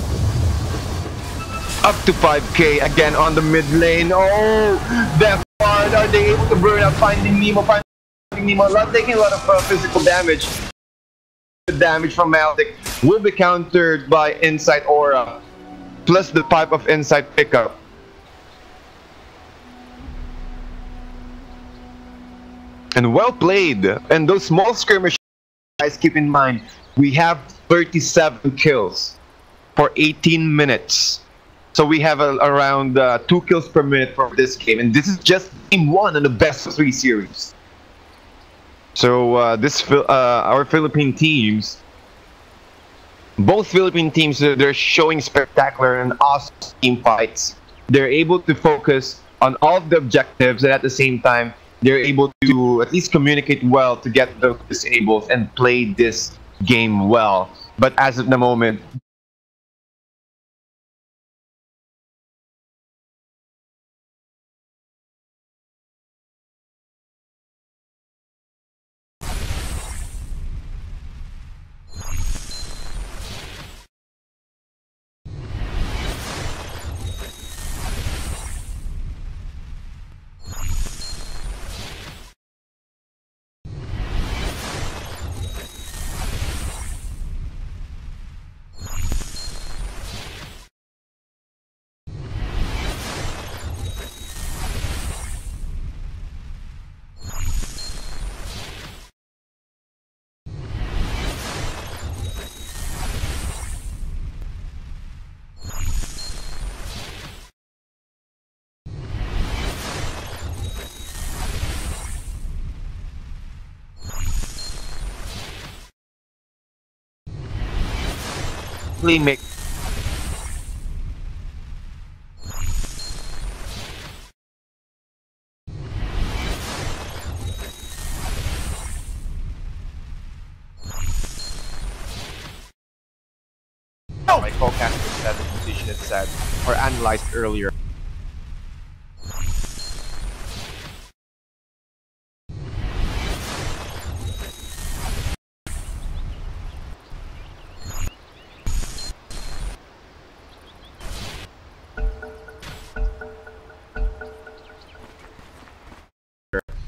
up to 5k again on the mid lane. Oh, Death Guard, are they able to burn out Finding Nemo? Finding Nemo not taking a lot of physical damage. The damage from Maldic will be countered by Insight Aura plus the type of Insight pickup. And well played. And those small skirmishes, guys, keep in mind, we have 37 kills for 18 minutes. So we have around 2 kills per minute for this game. And this is just game 1 in the best of 3 series. So our Philippine teams, both Philippine teams, they're showing spectacular and awesome team fights. They're able to focus on all of the objectives, and at the same time, they're able to at least communicate well to get the disables and play this game well. But as of the moment, make my forecast said the position it said or analyzed earlier.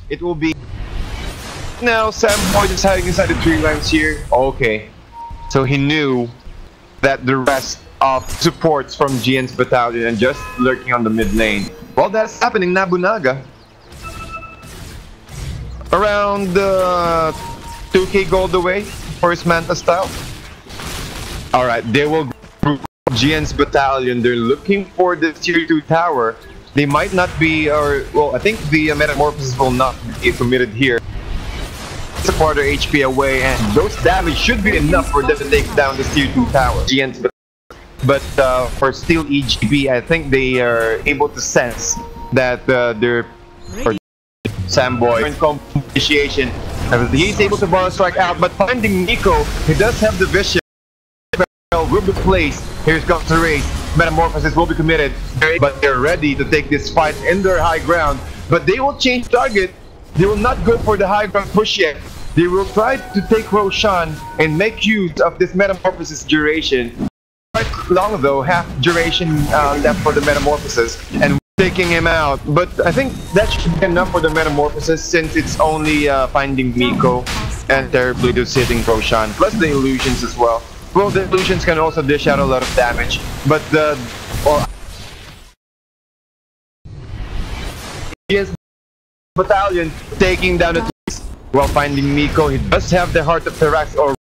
It will be... Now, Sam Boyd is hiding inside the tree lines here. Okay. So he knew that the rest of supports from Giants battalion and just lurking on the mid lane. While that's happening, Nabunaga around 2k gold away for his Manta style. Alright, they will group Giants battalion. They're looking for the tier 2 tower. They might not be, or well, I think the Metamorphosis will not be committed here. It's a quarter HP away, and those damage should be enough for them to take down the tier 2 tower. Giants, but for Steel EGB, I think they are able to sense that they're Samboy in initiation. He's able to ball strike out, but finding Nico, he does have the vision. Will be placed. Here comes the race. Metamorphosis will be committed, but they're ready to take this fight in their high ground. But they will change target. They will not go for the high ground push yet. They will try to take Roshan and make use of this Metamorphosis duration. Quite long though, half duration left for the Metamorphosis, and taking him out. But I think that should be enough for the Metamorphosis since it's only finding Miko and terribly just hitting Roshan, plus the illusions as well. Well, the illusions can also dish out a lot of damage, but the battalion taking down the trees while finding Miko. He does have the Heart of Terax or